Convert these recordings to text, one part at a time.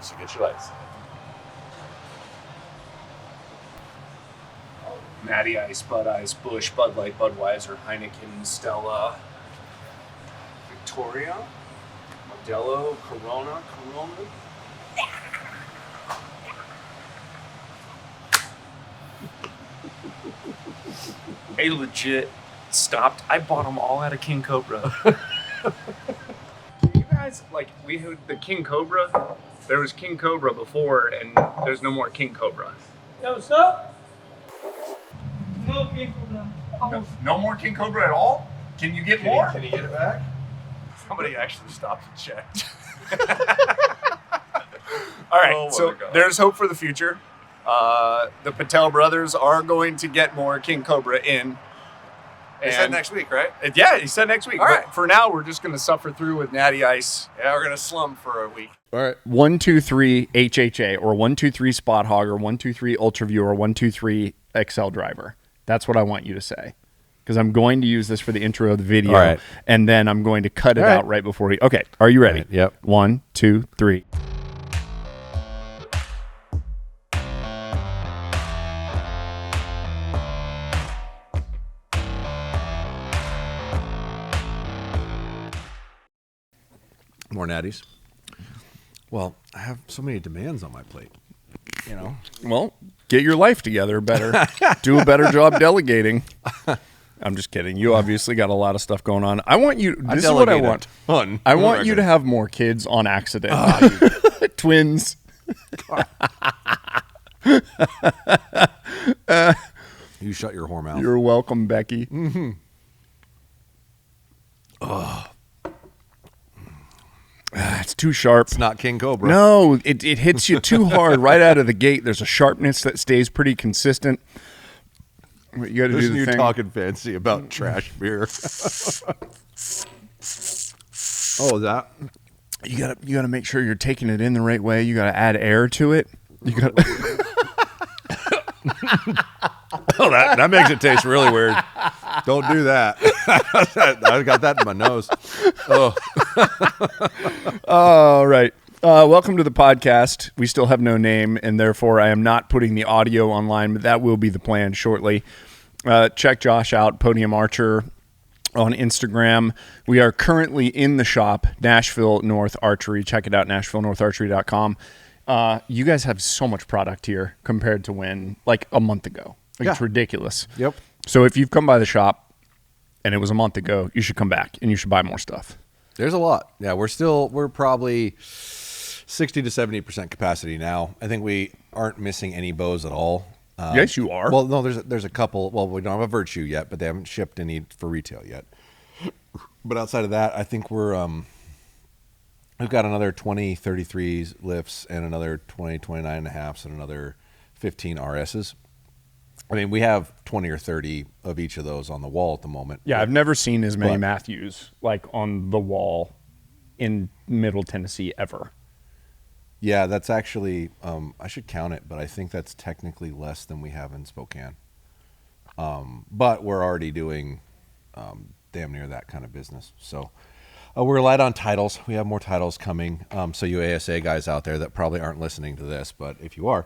So get your lights. Natty Ice, Bud Ice, Busch, Bud Light, Budweiser, Heineken, Stella, Victoria, Modelo, Corona. They legit stopped. I bought them all out of King Cobra. You guys, like, we had the King Cobra. There was King Cobra before, and there's no more King Cobra. Yo, stop. No King Cobra. No more King Cobra at all? Can you get more? Can you get it back? Somebody actually stopped and checked. All right, Oh, so my God. there's hope for the future. The Patel brothers are going to get more King Cobra in. They said next week, right? Yeah, he said next week. All But right. for now, we're just going to suffer through with Natty Ice. Yeah, we're gonna slum for a week. All right. 123 HHA or 123 Spot Hogg or 123 Ultraview or 123 Axcel driver. That's what I want you to say. Because I'm going to use this for the intro of the video. All right. And then I'm going to cut it All right. out right before we... Okay, are you ready? All right, yep. 1, 2, 3. More natties. Well, I have so many demands on my plate. You know. Well, get your life together better. Do a better job delegating. I'm just kidding. You obviously got a lot of stuff going on. I want you... This is what I want. Fun. I want you to have more kids on accident. Twins. You shut your whore mouth. You're welcome, Becky. It's too sharp. It's not King Cobra. No, it hits you too hard right out of the gate. There's a sharpness that stays pretty consistent. You got to do Listen, the you're thing. talking fancy about trash beer. Oh, that. You gotta make sure you're taking it in the right way. You gotta add air to it. You got. Oh, that makes it taste really weird. Don't do that. I got that in my nose. Oh, All right. Welcome to the podcast. We still have no name, and therefore I am not putting the audio online, but that will be the plan shortly. Check Josh out, Podium Archer, on Instagram. We are currently in the shop, Nashville North Archery. Check it out, NashvilleNorthArchery.com. You guys have so much product here compared to when, like a month ago. Like, It's Yeah. ridiculous. Yep. So if you've come by the shop and it was a month ago, you should come back and you should buy more stuff. there's a lot. Yeah, we're probably 60 to 70% capacity now. I think we aren't missing any bows at all. Yes, you are. Well, no, there's a couple. Well, we don't have a Virtue yet, but they haven't shipped any for retail yet. But outside of that, I think we've got another 20 33s lifts and another 20 29 and a halfs and another 15 RSs. I mean, we have 20 or 30 of each of those on the wall at the moment. Yeah, I've never seen as many But- Matthews like on the wall in Middle Tennessee ever. Yeah, that's actually, I should count it, but I think that's technically less than we have in Spokane. But we're already doing damn near that kind of business. So we're light on titles. We have more titles coming. So you ASA guys out there that probably aren't listening to this, but if you are,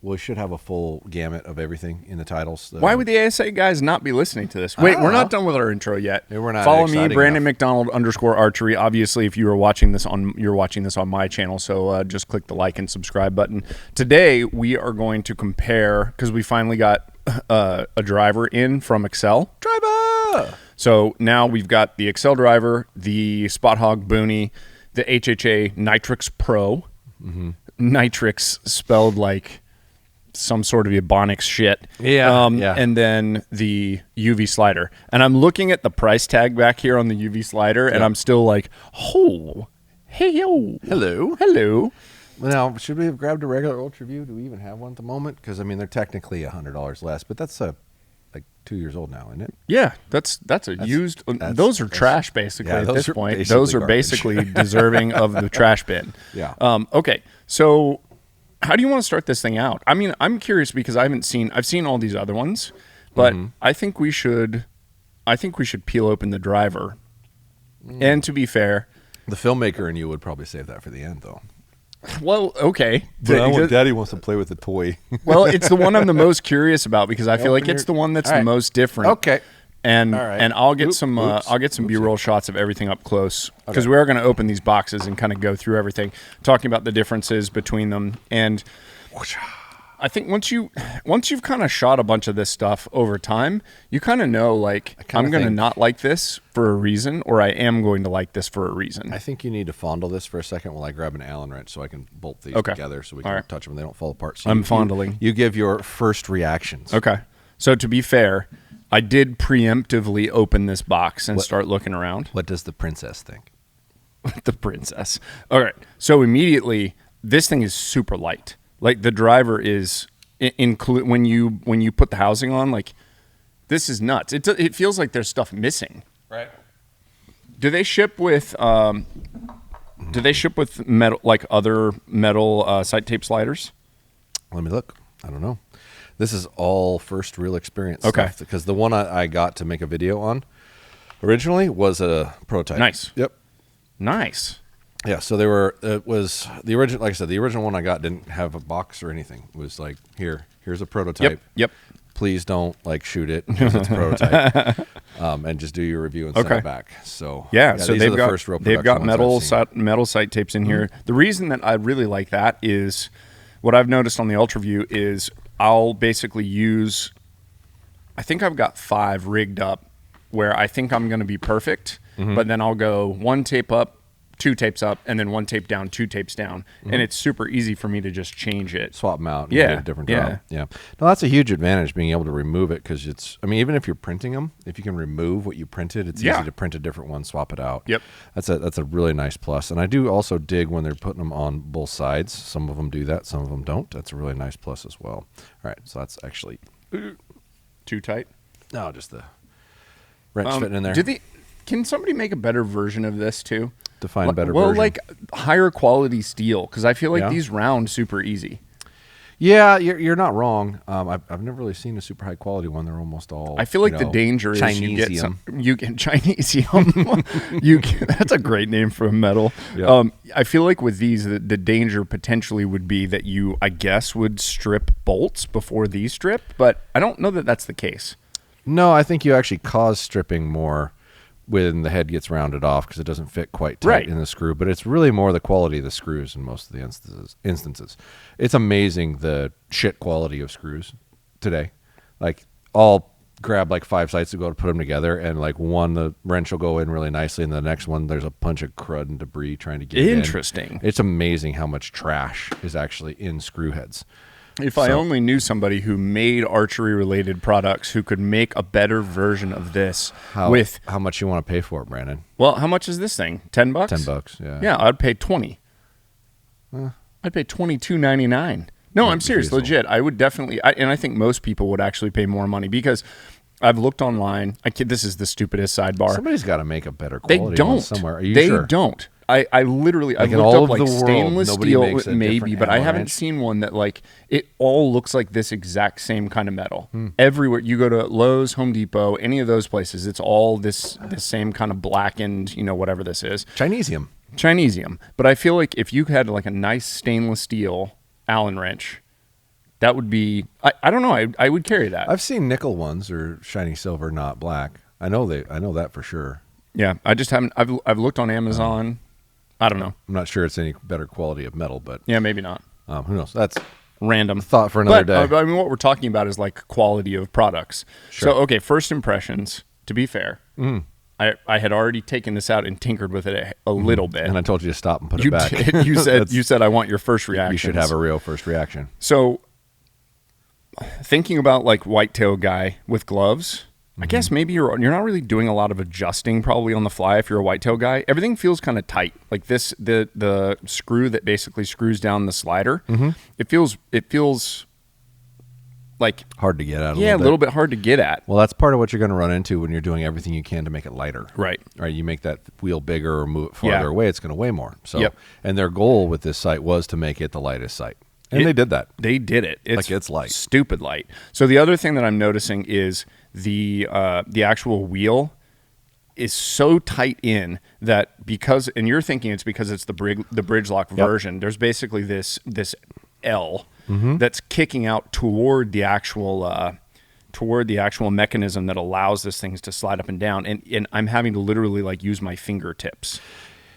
we should have a full gamut of everything in the titles. Why would the ASA guys not be listening to this? Wait, we're not done with our intro yet. Yeah, we're not Follow me, exciting Brandon enough. McDonald _archery. Obviously, if you are watching this you're watching this on my channel, so just click the like and subscribe button. Today we are going to compare because we finally got a driver in from Axcel. Driver! So now we've got the Axcel driver, the Spot Hogg Boonie, the HHA Nytrx Pro. Nytrx spelled like some sort of Ebonics shit. Yeah, yeah. And then the UV slider. And I'm looking at the price tag back here on the UV slider, and I'm still like, oh, hey, yo. Hello. Hello. Well, now, should we have grabbed a regular Ultraview? Do we even have one at the moment? Because, I mean, they're technically $100 less, but that's like 2 years old now, isn't it? Yeah, that's a used. Those are trash, basically, yeah, at those this are point. basically Those are garbage. basically deserving of the trash bin. Yeah. Okay, so how do you want to start this thing out? I mean, I'm curious because I've seen all these other ones, but I think we should peel open the driver. And to be fair, The filmmaker in you would probably save that for the end, though. Well, okay. Daddy wants to play with the toy. Well, it's the one I'm the most curious about because I feel like Open it's your- the one that's All the right. most different. Okay. And All right. and I'll get some Oops. I'll get some B-roll shots of everything up close because we are going to open these boxes and kind of go through everything, talking about the differences between them. And I think once you've kind of shot a bunch of this stuff over time, you kind of know like I'm going to not like this for a reason, or I am going to like this for a reason. I think you need to fondle this for a second while I grab an Allen wrench so I can bolt these Okay. together so we All can right. touch them and they don't fall apart. So I'm fondling. You give your first reactions. Okay. So to be fair, I did preemptively open this box and start looking around. What does the princess think? The princess. All right. So immediately, this thing is super light. Like the driver is include when you put the housing on. Like this is nuts. It feels like there's stuff missing. Right. Do they ship with metal, like other metal sight tape sliders? Let me look. I don't know. This is all first real experience Okay. stuff because the one I got to make a video on originally was a prototype. Nice. Yep. Nice. Yeah, so it was the original, like I said, the original one I got didn't have a box or anything. It was like, here's a prototype. Yep. Please don't like shoot it because it's a prototype. And just do your review and send Okay. it back. So Yeah, so these are they've the got first real they've got production ones I've seen. metal sight tapes in here. The reason that I really like that is what I've noticed on the Ultraview is I'll basically use. I think I've got 5 rigged up where I think I'm going to be perfect, but then I'll go 1 tape up, 2 tapes up, and then 1 tape down, 2 tapes down, and it's super easy for me to just change it. Swap them out and Yeah, get a different yeah. drop. Yeah. No, that's a huge advantage being able to remove it because even if you're printing them, if you can remove what you printed, it's Yeah. easy to print a different one, swap it out. Yep. That's a really nice plus. And I do also dig when they're putting them on both sides. Some of them do that, some of them don't. That's a really nice plus as well. All right, so that's actually Too tight. no, just the wrench fitting in there. Can somebody make a better version of this too? Define a better well, version. like higher quality steel, because I feel like Yeah. these round super easy. Yeah, you're not wrong. I've never really seen a super high quality one. They're almost all. I feel like the danger is you get Chinesium. you get Chinesium. That's a great name for a metal. Yeah. I feel like with these, the danger potentially would be that you, I guess, would strip bolts before these strip, but I don't know that that's the case. No, I think you actually cause stripping more when the head gets rounded off because it doesn't fit quite tight Right. in the screw. But it's really more the quality of the screws in most of the instances. It's amazing the shit quality of screws today. Like I'll grab like 5 sites to go to put them together, and like one the wrench will go in really nicely, and the next one there's a bunch of crud and debris trying to get in. Interesting. It's amazing how much trash is actually in screw heads. If I only knew somebody who made archery-related products who could make a better version of this How with, much you want to pay for it, Brandon? well, how much is this thing? $10? $10. Yeah. Yeah, I'd pay 20. I'd pay $22.99. No, I'm serious, refusal. legit. I would definitely, and I think most people would actually pay more money because I've looked online. This is the stupidest sidebar. Somebody's got to make a better They quality don't. one somewhere. Are you they sure? don't. I literally I Like in looked all up of like the world, stainless nobody steel makes a maybe, different but I Allen haven't wrench? seen one that like it all looks like this exact same kind of metal. Hmm. Everywhere you go to Lowe's, Home Depot, any of those places, it's all this same kind of blackened, whatever this is. Chinesium. Chinesium. But I feel like if you had like a nice stainless steel Allen wrench, that would be I don't know, I would carry that. I've seen nickel ones or shiny silver, not black. I know that for sure. Yeah, I just haven't I've looked on Amazon. I don't know. I'm not sure it's any better quality of metal, but Yeah, maybe not. who knows? That's Random thought for another but, day. I mean, what we're talking about is like quality of products. Sure. So, okay, first impressions. To be fair, I had already taken this out and tinkered with it a little bit. And I told you to stop and put you it back. did. You said I want your first reaction. You should have a real first reaction. So, thinking about like whitetail guy with gloves, I guess maybe you're not really doing a lot of adjusting probably on the fly if you're a whitetail guy. Everything feels kind of tight. Like this, the screw that basically screws down the slider. It feels like Hard to get out. a little bit hard to get at. Well, that's part of what you're going to run into when you're doing everything you can to make it lighter. Right. Right. You make that wheel bigger or move it farther Yeah. away, it's going to weigh more. So, Yep. and their goal with this sight was to make it the lightest sight, and they did that. They did it. It's light. Stupid light. So the other thing that I'm noticing is the actual wheel. is so tight in that because, and you're thinking it's because it's the bridge lock version. There's basically this L that's kicking out toward the actual mechanism that allows this thing to slide up and down. And I'm having to literally like use my fingertips.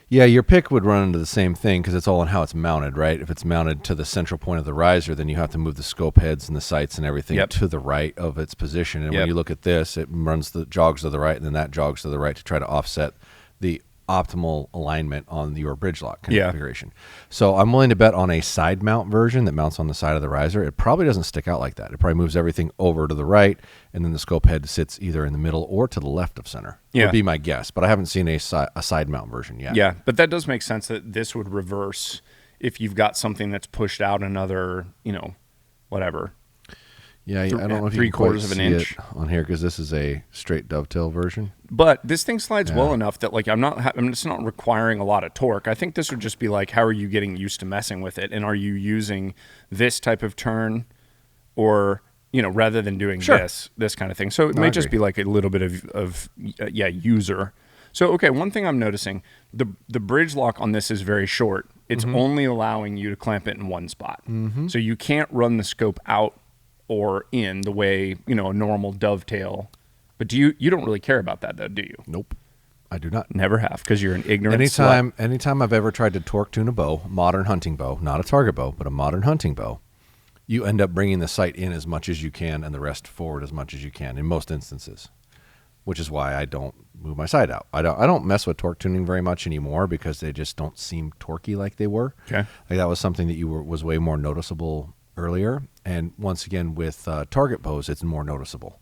Yeah, your pick would run into the same thing because it's all in how it's mounted, right? If it's mounted to the central point of the riser, then you have to move the scope heads and the sights and everything to the right of its position. And when you look at this, it jogs to the right, and then that jogs to the right to try to offset the optimal alignment on your bridge lock configuration. So I'm willing to bet on a side mount version that mounts on the side of the riser. It probably doesn't stick out like that. It probably moves everything over to the right, and then the scope head sits either in the middle or to the left of center. Would be my guess, but I haven't seen a side mount version yet. Yeah, but that does make sense that this would reverse if you've got something that's pushed out another, whatever. Yeah, I don't know if you can quite see it on here because this is a straight dovetail version. But this thing slides well enough that like I'm just not requiring a lot of torque. I think this would just be like, how are you getting used to messing with it, and are you using this type of turn, or rather than doing this kind of thing. So it may just be like a little bit of user. So okay, one thing I'm noticing, the bridge lock on this is very short. It's only allowing you to clamp it in one spot, so you can't run the scope out or in the way a normal dovetail. But you don't really care about that though, do you? Nope, I do not. Never have, because you're an ignorant anytime I've ever tried to torque tune a bow, modern hunting bow, not a target bow, but a modern hunting bow, you end up bringing the sight in as much as you can and the rest forward as much as you can in most instances, which is why I don't move my sight out. I don't mess with torque tuning very much anymore because they just don't seem torquey like they were. Okay, like that was something that was way more noticeable earlier, and once again with target bows, it's more noticeable.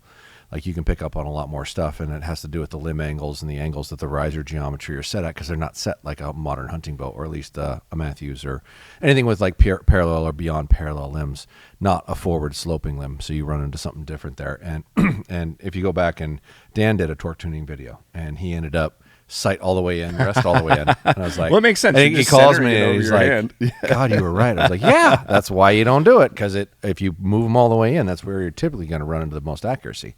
Like you can pick up on a lot more stuff, and it has to do with the limb angles and the angles that the riser geometry are set at, because they're not set like a modern hunting bow, or at least a Matthews or anything with like parallel or beyond parallel limbs, not a forward sloping limb. So you run into something different there. And and if you go back, and Dan did a torque tuning video, and he ended up sight all the way in, rest all the way in. And I was like, well, it makes sense. He calls me and he's like, God, you were right. I was like, yeah, that's why you don't do it, because if you move them all the way in, that's where you're typically going to run into the most accuracy,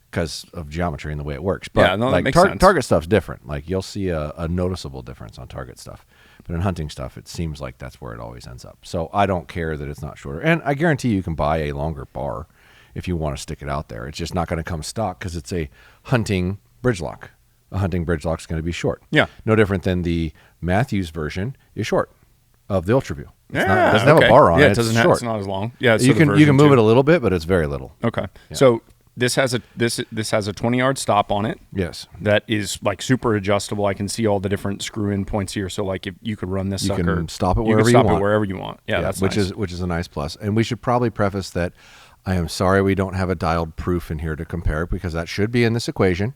because of geometry and the way it works. But that makes sense. Target stuff's different. Like you'll see a noticeable difference on target stuff, but in hunting stuff, it seems like that's where it always ends up. So I don't care that it's not shorter, and I guarantee you can buy a longer bar if you want to stick it out there. It's just not going to come stock because it's a hunting bridge lock. A hunting bridge lock is going to be short. Yeah, no different than the Matthews version is short of the Ultraview. It doesn't have a bar on it. It doesn't have, it's not as long. Yeah, you can move it a little bit, but it's very little. Okay, so this has a 20-yard stop on it. Yes, that is like super adjustable. I can see all the different screw-in points here. So like if you could run this, you sucker, can stop it wherever you want. Yeah, that's which nice. is a nice plus. And we should probably preface that I am sorry we don't have a dialed proof in here to compare, because that should be in this equation,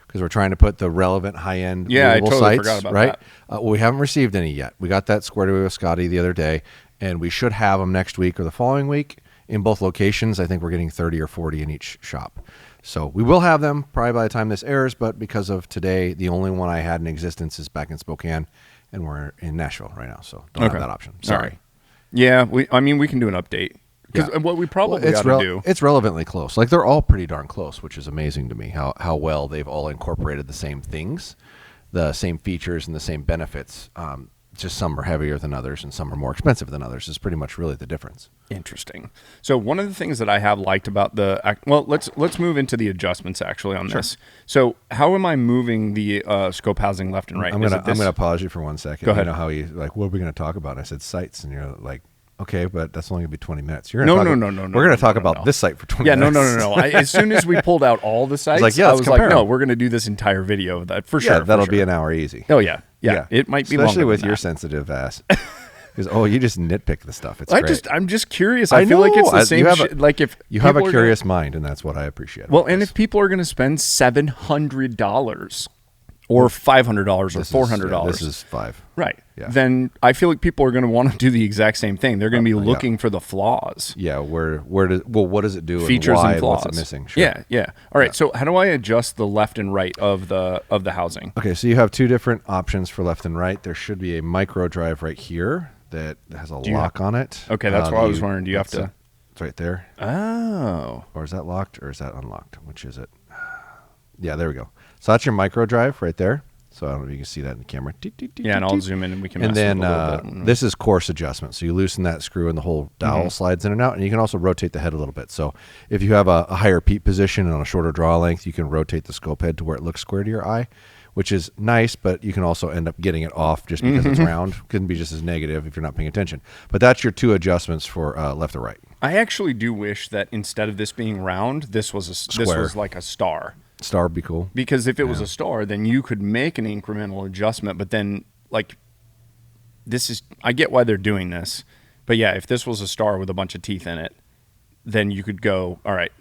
because we're trying to put the relevant high-end I totally sights, forgot about right? that. We haven't received any yet. We got that squared away with Scotty the other day, and we should have them next week or the following week in both locations. I think we're getting 30 or 40 in each shop. So we will have them probably by the time this airs, but because of today, the only one I had in existence is back in Spokane, and we're in Nashville right now, so don't have that option. Sorry. Right. Yeah, we can do an update. Because what we probably got to do... It's relevantly close. Like, they're all pretty darn close, which is amazing to me, how well they've all incorporated the same things, the same features, and the same benefits. Just some are heavier than others, and some are more expensive than others, is pretty much really the difference. Interesting. So one of the things that I have liked about let's move into the adjustments actually on this. So how am I moving the scope housing left and right? I'm gonna pause you for 1 second. Go ahead. You know how you like, what are we gonna talk about? I said sights, and you're like, okay, but that's only gonna be 20 minutes. No. We're gonna talk about this site for 20 minutes. No. As soon as we pulled out all the sites, I was like, no, we're gonna do this entire video for sure. Yeah, that'll be an hour easy. Oh yeah. It might be especially longer with than your that. sensitive ass. Because you just nitpick the stuff. It's great. I'm just curious. I feel like it's the same. Like if you have a curious mind, and that's what I appreciate. Well, and if people are going to spend $700 or $500 or $400, this is $5, right? Yeah. Then I feel like people are going to want to do the exact same thing. They're going to be looking for the flaws. Yeah, what does it do? Features and why, and flaws. What's it missing? Sure. Yeah. All right. So how do I adjust the left and right of the housing? Okay, so you have two different options for left and right. There should be a micro drive right here that has a lock on it. Okay, that's what I was wondering. Do you have to? It's right there. Oh. Or is that locked or is that unlocked? Which is it? Yeah, there we go. So that's your micro drive right there. So I don't know if you can see that in the camera. Yeah, and I'll zoom in and we can And mess then with it a little bit. this is course adjustment. So you loosen that screw and the whole dowel slides in and out. And you can also rotate the head a little bit. So if you have a higher peep position and on a shorter draw length, you can rotate the scope head to where it looks square to your eye, which is nice, but you can also end up getting it off just because it's round. Can be just as negative if you're not paying attention. But that's your 2 adjustments for left or right. I actually do wish that instead of this being round, this was like a star. Star would be cool. Because if it was a star, then you could make an incremental adjustment. But then, like, I get why they're doing this. But yeah, if this was a star with a bunch of teeth in it, then you could go, all right,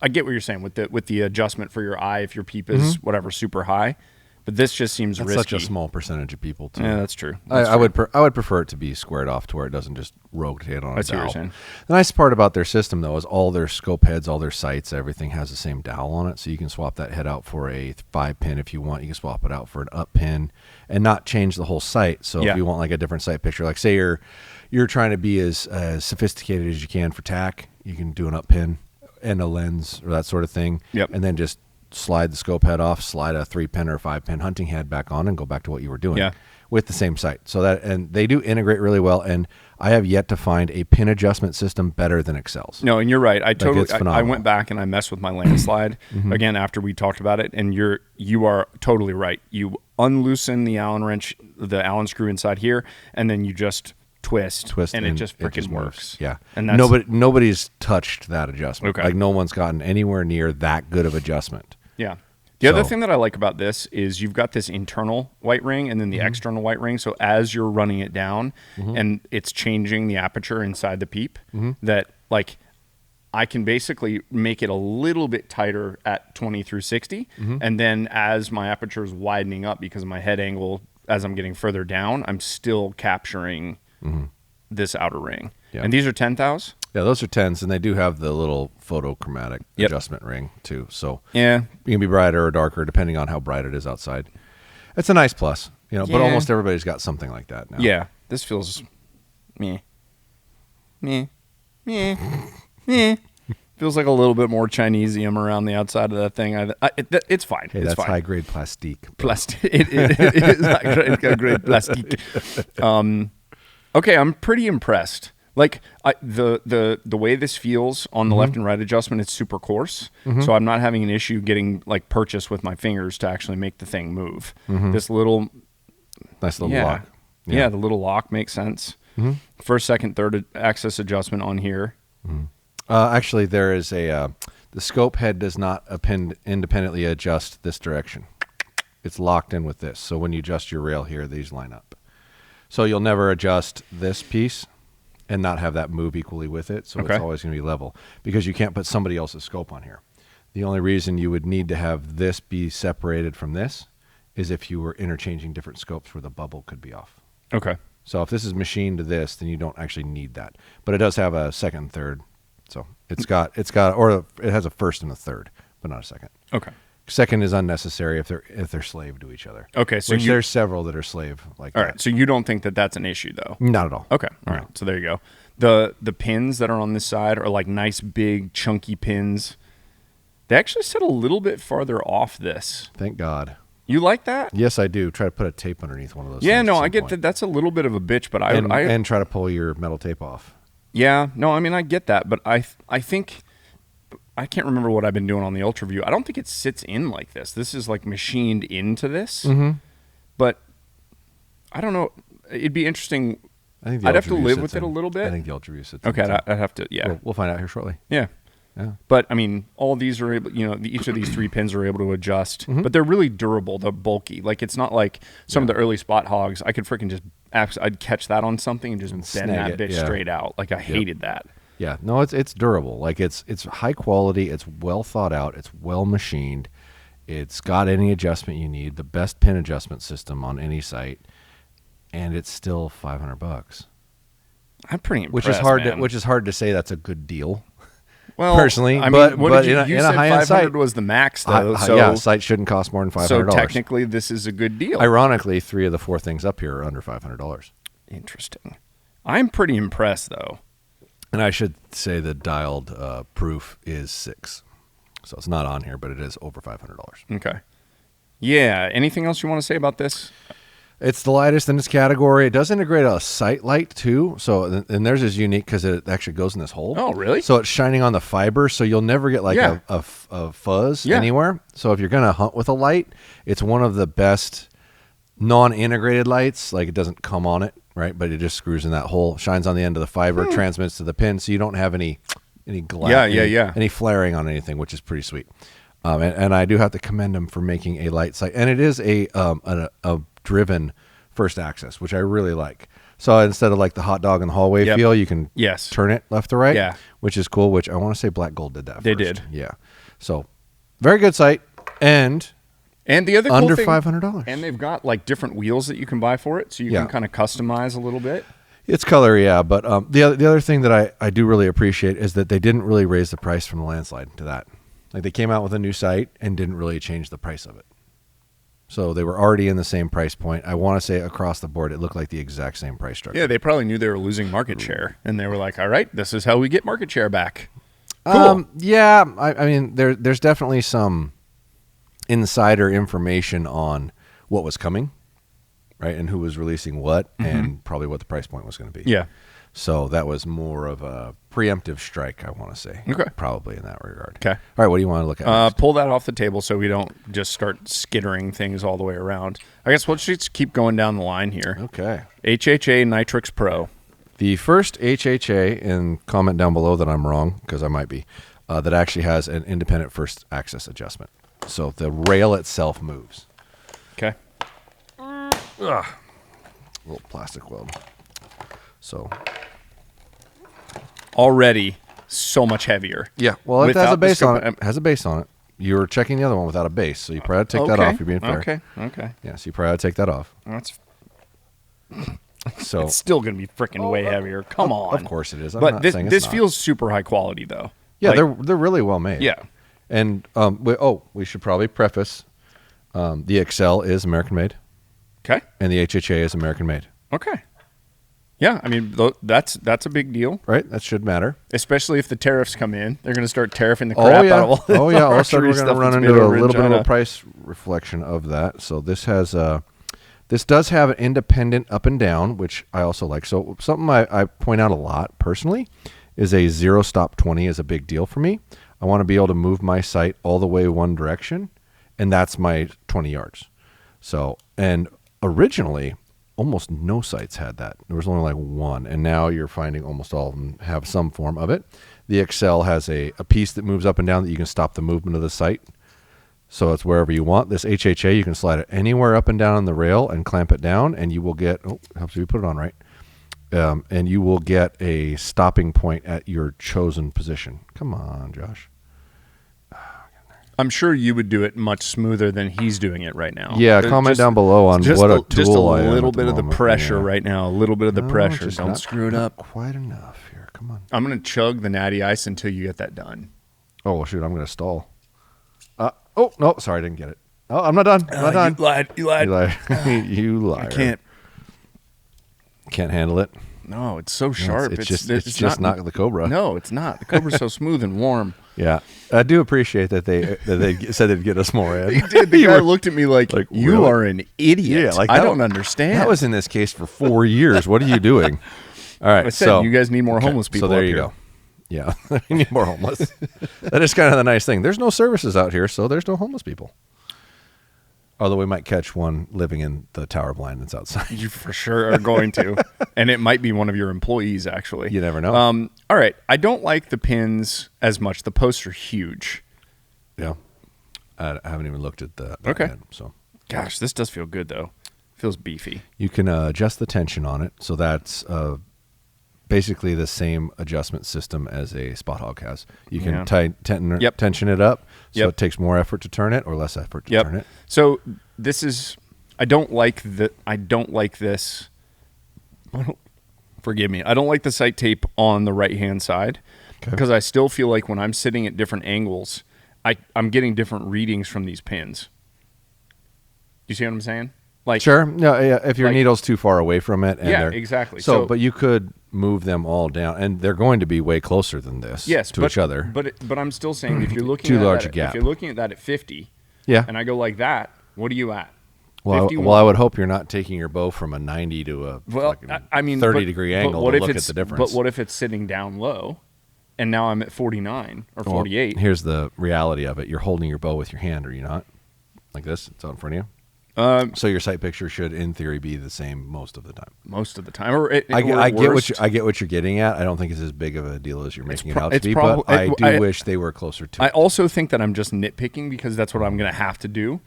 I get what you're saying with the adjustment for your eye if your peep is whatever super high. But this just seems risky. Such a small percentage of people, too. Yeah, that's true. I would prefer it to be squared off to where it doesn't just rotate on a I see what dowel. you're saying. The nice part about their system, though, is all their scope heads, all their sights, everything has the same dowel on it. So you can swap that head out for a 5-pin if you want. You can swap it out for an up pin and not change the whole sight. So if you want like a different sight picture, like say you're trying to be as sophisticated as you can for tack, you can do an up pin and a lens or that sort of thing. Yep. And then just slide the scope head off, slide a 3-pin or a 5-pin hunting head back on, and go back to what you were doing with the same sight. So that, and they do integrate really well. And I have yet to find a pin adjustment system better than Axcel's. No, and you're right. It's phenomenal. I went back and I messed with my landslide again after we talked about it, and you are totally right. You unloosen the Allen wrench, the Allen screw inside here, and then you just twist, and it just freaking works. Yeah, and that's, nobody's touched that adjustment. Okay. Like no one's gotten anywhere near that good of adjustment. Yeah. The other thing that I like about this is you've got this internal white ring and then the external white ring. So as you're running it down and it's changing the aperture inside the peep, that like I can basically make it a little bit tighter at 20 through 60. And then as my aperture is widening up because of my head angle, as I'm getting further down, I'm still capturing this outer ring. Yeah. And these are 10 thous? Yeah, those are 10s, and they do have the little photochromatic adjustment ring, too. So yeah, you can be brighter or darker, depending on how bright it is outside. It's a nice plus, but almost everybody's got something like that now. Yeah, this feels meh. Feels like a little bit more Chinesium around the outside of that thing. It's fine. Hey, it's that's fine. high-grade plastique. It is high-grade plastique. Okay, I'm pretty impressed. Like the way this feels on the left and right adjustment, it's super coarse. So I'm not having an issue getting like purchase with my fingers to actually make the thing move. This little nice little lock. Yeah, the little lock makes sense. First, second, third axis adjustment on here. Actually, there is the scope head does not independently adjust this direction. It's locked in with this. So when you adjust your rail here, these line up. So you'll never adjust this piece and not have that move equally with it. So it's always going to be level because you can't put somebody else's scope on here. The only reason you would need to have this be separated from this is if you were interchanging different scopes where the bubble could be off. Okay. So if this is machined to this, then you don't actually need that. But it does have a second and third. So it has a first and a third, but not a second. Okay. Second is unnecessary if they're slave to each other. Okay, so there's several that are slave like that. All right, so you don't think that that's an issue though? Not at all. Okay, all right. So there you go. The pins that are on this side are like nice big chunky pins. They actually sit a little bit farther off this. Thank God. You like that? Yes, I do. Try to put a tape underneath one of those. Yeah, no, I get that. That's a little bit of a bitch, but and try to pull your metal tape off. Yeah, no, I mean I get that, but I think. I can't remember what I've been doing on the Ultraview. I don't think it sits in like this. This is like machined into this. But I don't know. It'd be interesting. I'd have to live with it a little bit. I think the Ultraview sits in. Okay, I'd have to, yeah. We'll find out here shortly. Yeah. But, I mean, all these are able, each of these 3 pins are able to adjust. But they're really durable. They're bulky. Like, it's not like some of the early spot hogs. I could freaking just, I'd catch that on something and just bend that bitch straight out. Like, I hated that. Yeah, no, it's durable. Like it's high quality. It's well thought out. It's well machined. It's got any adjustment you need. The best pin adjustment system on any site, and it's still $500. I'm pretty impressed. Which is hard to say that's a good deal. Well, personally, I mean, but in a high-end site was the max though. So site shouldn't cost more than $500. So technically, this is a good deal. Ironically, 3 of the 4 things up here are under $500. Interesting. I'm pretty impressed though. And I should say the dialed proof is 6. So it's not on here, but it is over $500. Okay. Yeah. Anything else you want to say about this? It's the lightest in its category. It does integrate a sight light too. So, and theirs is unique because it actually goes in this hole. Oh, really? So it's shining on the fiber, so you'll never get like a fuzz anywhere. So if you're going to hunt with a light, it's one of the best non-integrated lights. Like it doesn't come on it, right? But it just screws in that hole, shines on the end of the fiber, transmits to the pin, so you don't have any glare, any flaring on anything, which is pretty sweet. And I do have to commend them for making a light sight, and it is a driven first access, which I really like. So instead of like the hot dog in the hallway feel, you can turn it left to right, which is cool, which I want to say Black Gold did that They first. did. Yeah. So very good sight, and the other under cool thing, $500. And they've got like different wheels that you can buy for it, so you can kind of customize a little bit. It's color, yeah, but the other thing that I do really appreciate is that they didn't really raise the price from the Landslide to that. Like they came out with a new sight and didn't really change the price of it. So they were already in the same price point. I want to say across the board, it looked like the exact same price structure. Yeah, they probably knew they were losing market share, and they were like, all right, this is how we get market share back. Cool. Yeah, I mean, there's definitely some insider information on what was coming, right, and who was releasing what, and probably what the price point was going to be. Yeah. So that was more of a preemptive strike, I want to say. Okay. Probably in that regard. Okay. All right, what do you want to look at next? Pull that off the table so we don't just start skittering things all the way around. I guess we'll just keep going down the line here. Okay. HHA Nytrx Pro. The first HHA, and comment down below that I'm wrong, because I might be, that actually has an independent first access adjustment. So the rail itself moves. Okay. Ugh. Little plastic weld. So already so much heavier. Yeah, well, it has a base on it. It has a base on it. You were checking the other one without a base, so you probably ought to take that off. You're being fair. Okay. Yeah, so you probably ought to take that off. That's So it's still going to be freaking way heavier. Come on. Of course it is. I'm but not this saying it's this not. feels super high quality though. Yeah, Like, they're really well made. yeah. And we should probably preface the Axcel is American made, Okay. and the HHA is American made. Okay. Yeah, I mean that's a big deal, Right? That should matter. especially if the tariffs come in. They're going to start tariffing the crap out of all this All of a archery sudden we're going stuff to run that's into made a over in little bit of China. a price reflection of that. So this has this does have an independent up and down, which I also like. So something I point out a lot personally is a 0-stop 20 is a big deal for me. I want to be able to move my sight all the way one direction, and that's my 20 yards. So, and originally, almost no sites had that. There was only like one, and now you're finding almost all of them have some form of it. The Axcel has a piece that moves up and down that you can stop the movement of the sight. So it's wherever you want. This HHA, you can slide it anywhere up and down on the rail and clamp it down, and you will get, helps you put it on right, and you will get a stopping point at your chosen position. Come on, Josh. I'm sure you would do it much smoother than he's doing it right now. Yeah, comment down below on what a tool just a I am little at the bit of the moment. pressure Yeah. right now. A little bit of the No, pressure. just Don't not- screw it not up. quite enough here. Come on. I'm going to chug the natty ice until you get that done. Oh, well, shoot, I'm going to stall. Oh, no, sorry, I didn't get it. Oh, I'm not done. I'm not done. You lied. You liar. You liar. I can't. Can't handle it. No, it's so sharp. It's just not the Cobra. No, it's not. The Cobra's so smooth and warm. Yeah, I do appreciate that they said they'd get us more in. He did. The guy looked at me like you really? are an idiot. Yeah, like I that- don't understand. That was in this case for 4 years. What are you doing? All right, I said so you guys need more homeless people. So there up you here. go. Yeah, we need more homeless. That is kind of the nice thing. There's no services out here, so there's no homeless people. Although we might catch one living in the tower blind that's outside. You for sure are going to, and it might be one of your employees. Actually, You never know. All right, I don't like the pins as much. The posts are huge. Yeah, I haven't even looked at that. Okay. yet, so Gosh, this does feel good though. Feels beefy. you can adjust the tension on it. So that's basically the same adjustment system as a Spot Hogg has. You can Yep. tension it up, so Yep. it takes more effort to turn it or less effort to Yep. turn it. So this is. I don't like this. Forgive me. I don't like the sight tape on the right hand side Okay. because I still feel like when I'm sitting at different angles, I'm getting different readings from these pins. You see what I'm saying? Like Sure. No, yeah, if your like- needle's too far away from it. And Yeah, they're- exactly. So, So- but you could move them all down, and they're going to be way closer than this yes, to but, each other. But I'm still saying if you're looking Too at large that, a gap. if you're looking at that at 50, Yeah. and I go like that, What are you at? Well, 51. I would hope you're not taking your bow from a 90 to a fucking 30-degree angle what to if look it's, at the difference. But what if it's sitting down low, and now I'm at 49 or 48? Well, here's the reality of it. You're holding your bow with your hand, are you not? Like this? It's out in front of you? So your sight picture should, in theory, be the same most of the time. Most of the time. I get what you're getting at. I don't think it's as big of a deal as you're making it out to be, but I wish they were closer to it. I also think that I'm just nitpicking because that's what I'm going to have to do.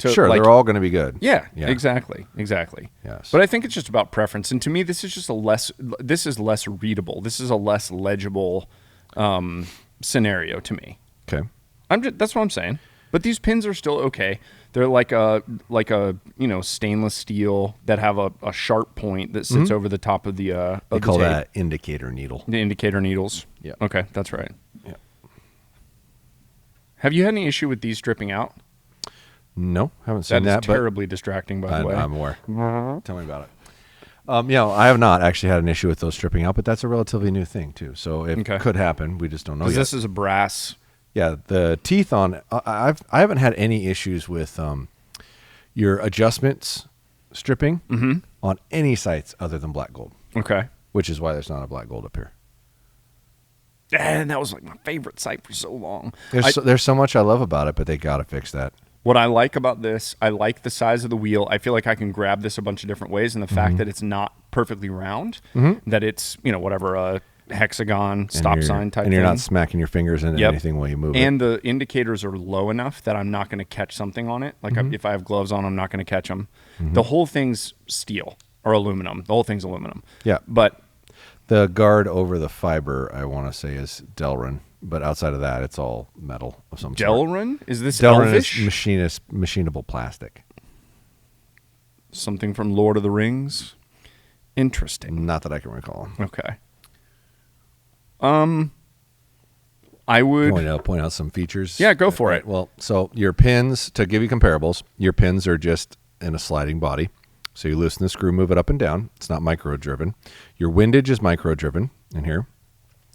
Sure, they're all going to be good. Yeah, exactly. Yes. But I think it's just about preference. And to me, this is just this is less readable. This is a less legible scenario to me. Okay. That's what I'm saying. But these pins are still okay. They're like a stainless steel that have a sharp point that sits over the top of the They call that indicator needle. The indicator needles. Yeah. Okay, that's right. Yeah. Have you had any issue with these stripping out? No, haven't seen That that. is terribly distracting, by the way. I'm aware. Tell me about it. I have not actually had an issue with those stripping out, but that's a relatively new thing too. So it could happen. We just don't know yet. Because this is a brass. Yeah, the teeth on. I haven't had any issues with your adjustments stripping on any sites other than black gold. Okay. Which is why there's not a black gold up here. And that was like my favorite site for so long. There's so much I love about it, but they got to fix that. What I like about this, I like the size of the wheel. I feel like I can grab this a bunch of different ways, and the fact that it's not perfectly round, that it's whatever a hexagon stop sign type, and you're thing. not smacking your fingers into anything while you move and the indicators are low enough that I'm not going to catch something on it. Like if I have gloves on, I'm not going to catch them. The whole thing's steel or aluminum. The whole thing's aluminum. Yeah, but the guard over the fiber, I want to say, is Delrin. But outside of that, it's all metal of some sort. Delrin? Is this Delrin elvish? is machinable plastic. Something from Lord of the Rings? Interesting. Not that I can recall. Okay. I would point out some features. Yeah, go for it. Well, so your pins, to give you comparables, your pins are just in a sliding body. So you loosen the screw, move it up and down. It's not micro-driven. Your windage is micro-driven in here.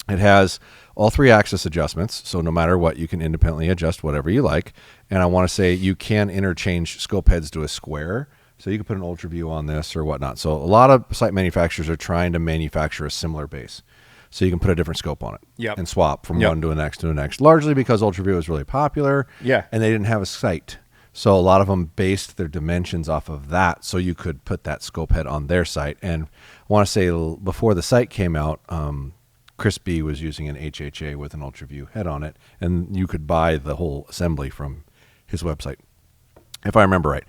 It has all 3 axis adjustments, so no matter what, you can independently adjust whatever you like. And I want to say you can interchange scope heads to a square, so you can put an Ultraview on this or whatnot. So a lot of sight manufacturers are trying to manufacture a similar base, so you can put a different scope on it and swap from one to the next, largely because Ultraview is really popular, and they didn't have a sight. So a lot of them based their dimensions off of that, so you could put that scope head on their sight. And I want to say before the sight came out, Chris B was using an HHA with an Ultraview head on it, and you could buy the whole assembly from his website, if I remember right.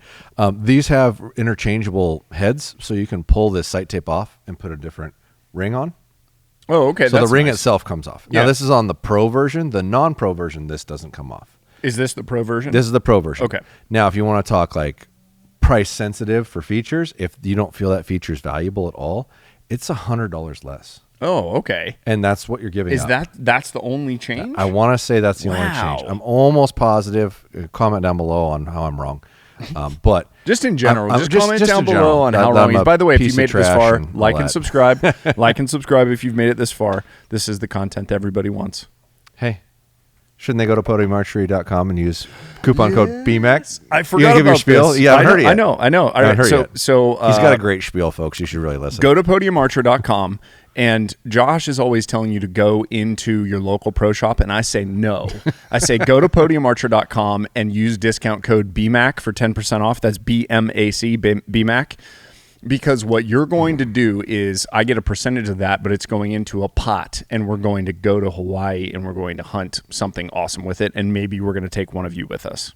These have interchangeable heads, so you can pull this sight tape off and put a different ring on. Oh, okay. So the ring itself comes off. Now, this is on the Pro version. The non-Pro version, this doesn't come off. Is this the Pro version? This is the Pro version. Okay. Now, if you want to talk like price sensitive for features, if you don't feel that feature is valuable at all, it's $100 less. Oh, okay. And that's what you're giving up. That's the only change? I want to say that's the only change. I'm almost positive. Comment down below on how I'm wrong. But just in general, just comment down below general, on how wrong he is. By the way, if you made it this far, like and that. subscribe. Like and subscribe if you've made it this far. This is the content everybody wants. Hey, shouldn't they go to podiumarchery.com and use coupon code BMAC? I forgot give about your spiel? this. Yeah, I haven't heard it yet. I know. I haven't heard it yet. So he's got a great spiel, folks. You should really listen. Go to podiumarcher.com. And Josh is always telling you to go into your local pro shop, and I say no. I say go to podiumarcher.com and use discount code BMAC for 10% off. That's BMAC, BMAC. Because what you're going to do is I get a percentage of that, but it's going into a pot, and we're going to go to Hawaii, and we're going to hunt something awesome with it, and maybe we're going to take one of you with us.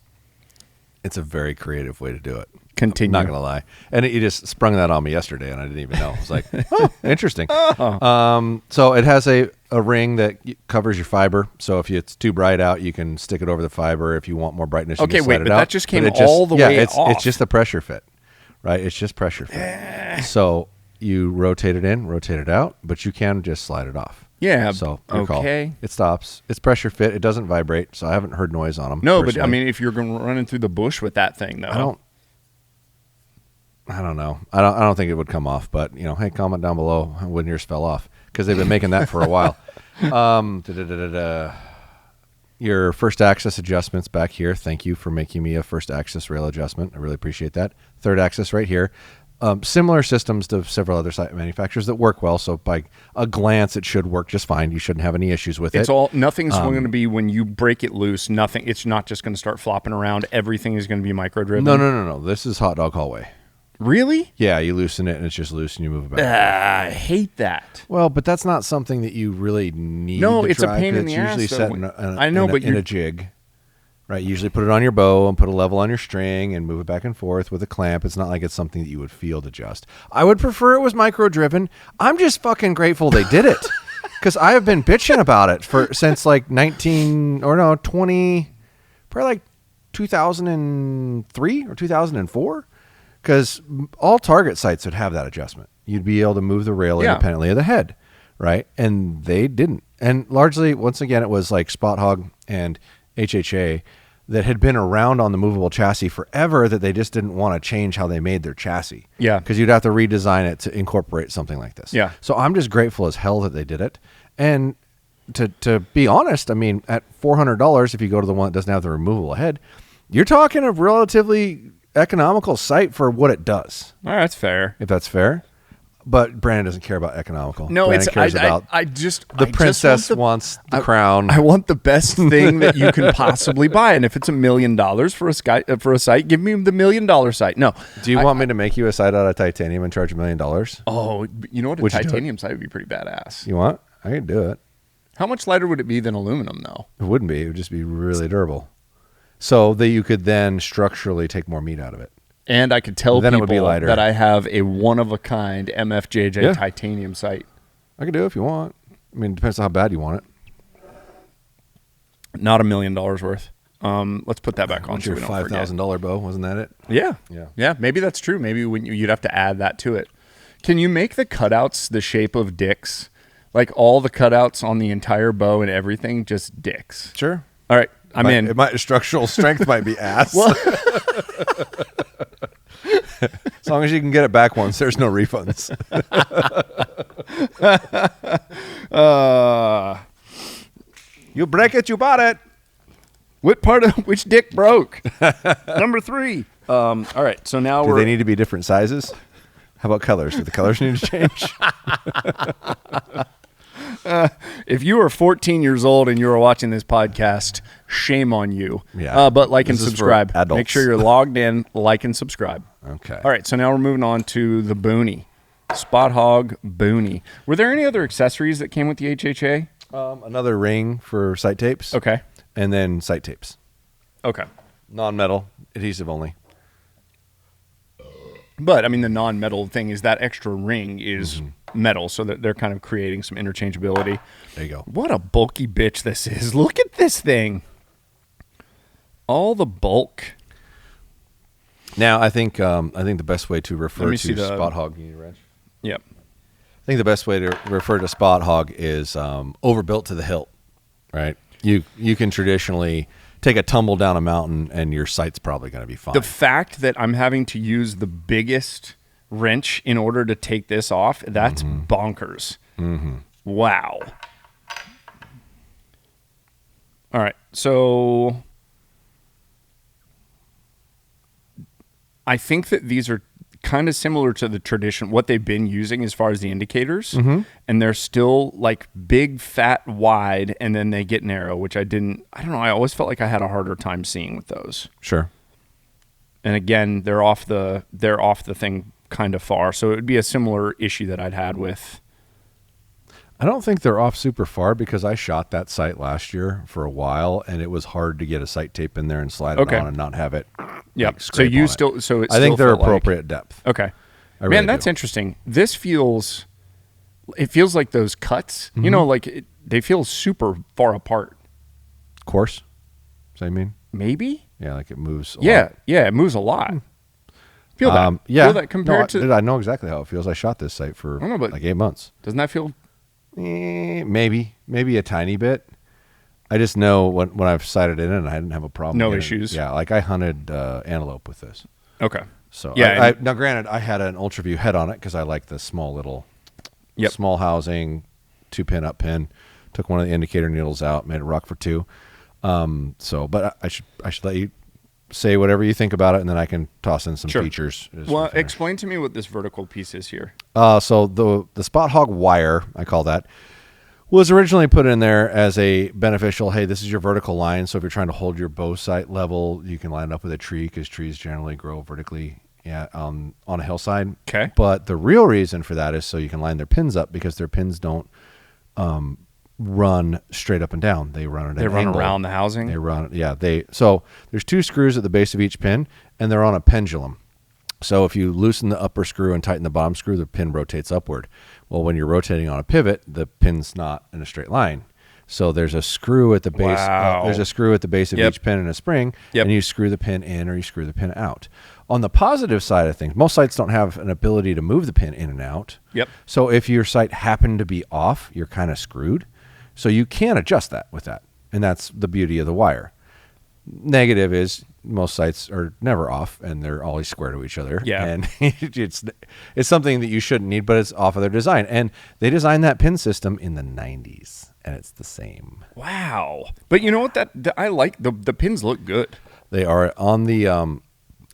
It's a very creative way to do it. Continue. I'm not going to lie. And you just sprung that on me yesterday, and I didn't even know. I was like, oh, interesting. So it has a ring that covers your fiber. So if it's too bright out, you can stick it over the fiber. If you want more brightness, you can slide it out. That just came all the way off. It's just a pressure fit, right? It's just pressure fit. So you rotate it in, rotate it out, but you can just slide it off. Yeah. So your call. It stops. It's pressure fit. It doesn't vibrate, so I haven't heard noise on them. No, personally. but I mean, if you're running through the bush with that thing, though. I don't know. I don't think it would come off, but hey, comment down below when yours fell off, because they've been making that for a while. your first access adjustments back here. Thank you for making me a first access rail adjustment. I really appreciate that. Third access right here. Similar systems to several other site manufacturers that work well. So by a glance, it should work just fine. You shouldn't have any issues with it. Nothing's going to be, when you break it loose, nothing. It's not just going to start flopping around. Everything is going to be micro driven. No. This is hot dog hallway. Really? Yeah, you loosen it and it's just loose and you move it back. I hate that. Well, but that's not something that you really need. No, to it's a drive. pain in the It's usually ass, set though. I know, but in a jig. Right, you usually put it on your bow and put a level on your string and move it back and forth with a clamp. It's not like it's something that you would field adjust. I would prefer it was micro driven. I'm just fucking grateful they did it because I have been bitching about it since like 20, probably like 2003 or 2004. Because all target sites would have that adjustment. You'd be able to move the rail independently of the head, right? And they didn't. And largely, once again, it was like Spot Hogg and HHA that had been around on the movable chassis forever that they just didn't want to change how they made their chassis. Yeah. Because you'd have to redesign it to incorporate something like this. Yeah. So I'm just grateful as hell that they did it. And to be honest, I mean, at $400, if you go to the one that doesn't have the removable head, you're talking a relatively economical site for what it does. All right, that's fair. If that's fair. But Brandon doesn't care about economical. No, Brandon cares about the princess wants the crown. I want the best thing that you can possibly buy, and if it's $1 million for a site, give me the $1 million site. No, do you want me to make you a site out of titanium and charge $1 million? Oh, you know what? A titanium site would be pretty badass. You want? I can do it. How much lighter would it be than aluminum, though? It wouldn't be. It would just be really durable, so that you could then structurally take more meat out of it. And I could tell then people it would be lighter. that I have a one-of-a-kind MFJJ titanium site. I can do it if you want. I mean, it depends on how bad you want it. Not $1 million worth. Let's put that back on. What's your $5,000 bow? Wasn't that it? Yeah. Maybe that's true. Maybe you'd have to add that to it. Can you make the cutouts the shape of dicks? Like all the cutouts on the entire bow and everything, just dicks. Sure. All right. I'm in. Structural strength might be ass. As long as you can get it back once, there's no refunds. You break it, you bought it. Which dick broke? Number 3. All right. So now Do they need to be different sizes? How about colors? Do the colors need to change? If you are 14 years old and you are watching this podcast, shame on you. Yeah. But like and subscribe. Adults. Make sure you're logged in, like and subscribe. Okay. All right. So now we're moving on to the Boonie. Spot Hogg Boonie. Were there any other accessories that came with the HHA? Another ring for sight tapes. Okay. And then sight tapes. Okay. Non-metal, adhesive only. But, I mean, the non-metal thing is that extra ring is metal, so that they're kind of creating some interchangeability. There you go. What a bulky bitch this is. Look at this thing. All the bulk. Now, I think the best way to refer to Spot Hogg... You need a wrench? Yep. I think the best way to refer to Spot Hogg is overbuilt to the hilt, right? You can traditionally take a tumble down a mountain and your sight's probably going to be fine. The fact that I'm having to use the biggest wrench in order to take this off, that's bonkers. Mm-hmm. Wow. All right. So I think that these are kind of similar to the tradition, what they've been using as far as the indicators. And they're still like big, fat, wide, and then they get narrow, which I don't know. I always felt like I had a harder time seeing with those. Sure. And again, they're off the thing kind of far. So it would be a similar issue that I'd had with. I don't think they're off super far because I shot that sight last year for a while and it was hard to get a sight tape in there and slide it on and not have it. Yep. Like, So you still, it. so it's I think they're felt like- appropriate depth. Okay. I really Man, that's do. interesting. This feels like those cuts, you know, like they feel super far apart. Coarse? Does that mean? Maybe? Yeah, like it moves a Yeah. lot. Yeah. It moves a lot. Feel that. Yeah. Feel that compared to, I know exactly how it feels. I shot this site for I don't know, but- like 8 months. doesn't that feel, Maybe a tiny bit. I just know when I've sighted in it and I didn't have a problem. No getting- issues. Yeah, like I hunted antelope with this. okay. So Yeah, now granted, I had an Ultraview head on it because I like the small little, small housing, 2-pin up pin. Took one of the indicator needles out, made a ruck for 2. But I should let you say whatever you think about it, and then I can toss in some Sure. features. Well, explain to me what this vertical piece is here. So the Spot Hogg wire, I call that, was originally put in there as a beneficial, hey, this is your vertical line. So if you're trying to hold your bow sight level, you can line it up with a tree, because trees generally grow vertically on a hillside. Okay. But the real reason for that is so you can line their pins up, because their pins don't run straight up and down. They run at an angle. Around the housing. They run, yeah. So there's 2 screws at the base of each pin, and they're on a pendulum. So if you loosen the upper screw and tighten the bottom screw, the pin rotates upward. Well, when you're rotating on a pivot, the pin's not in a straight line. So there's a screw at the base. Wow. There's a screw at the base of Yep. each pin and a spring, Yep. and you screw the pin in or you screw the pin out. On the positive side of things, most sights don't have an ability to move the pin in and out. Yep. So if your sight happened to be off, you're kind of screwed. So you can adjust that with that, and that's the beauty of the wire. Negative is most sights are never off, and they're always square to each other. Yeah. And it's something that you shouldn't need, but it's off of their design. And they designed that pin system in the 90s, and it's the same. Wow. But you know what? I like the pins look good. They are on the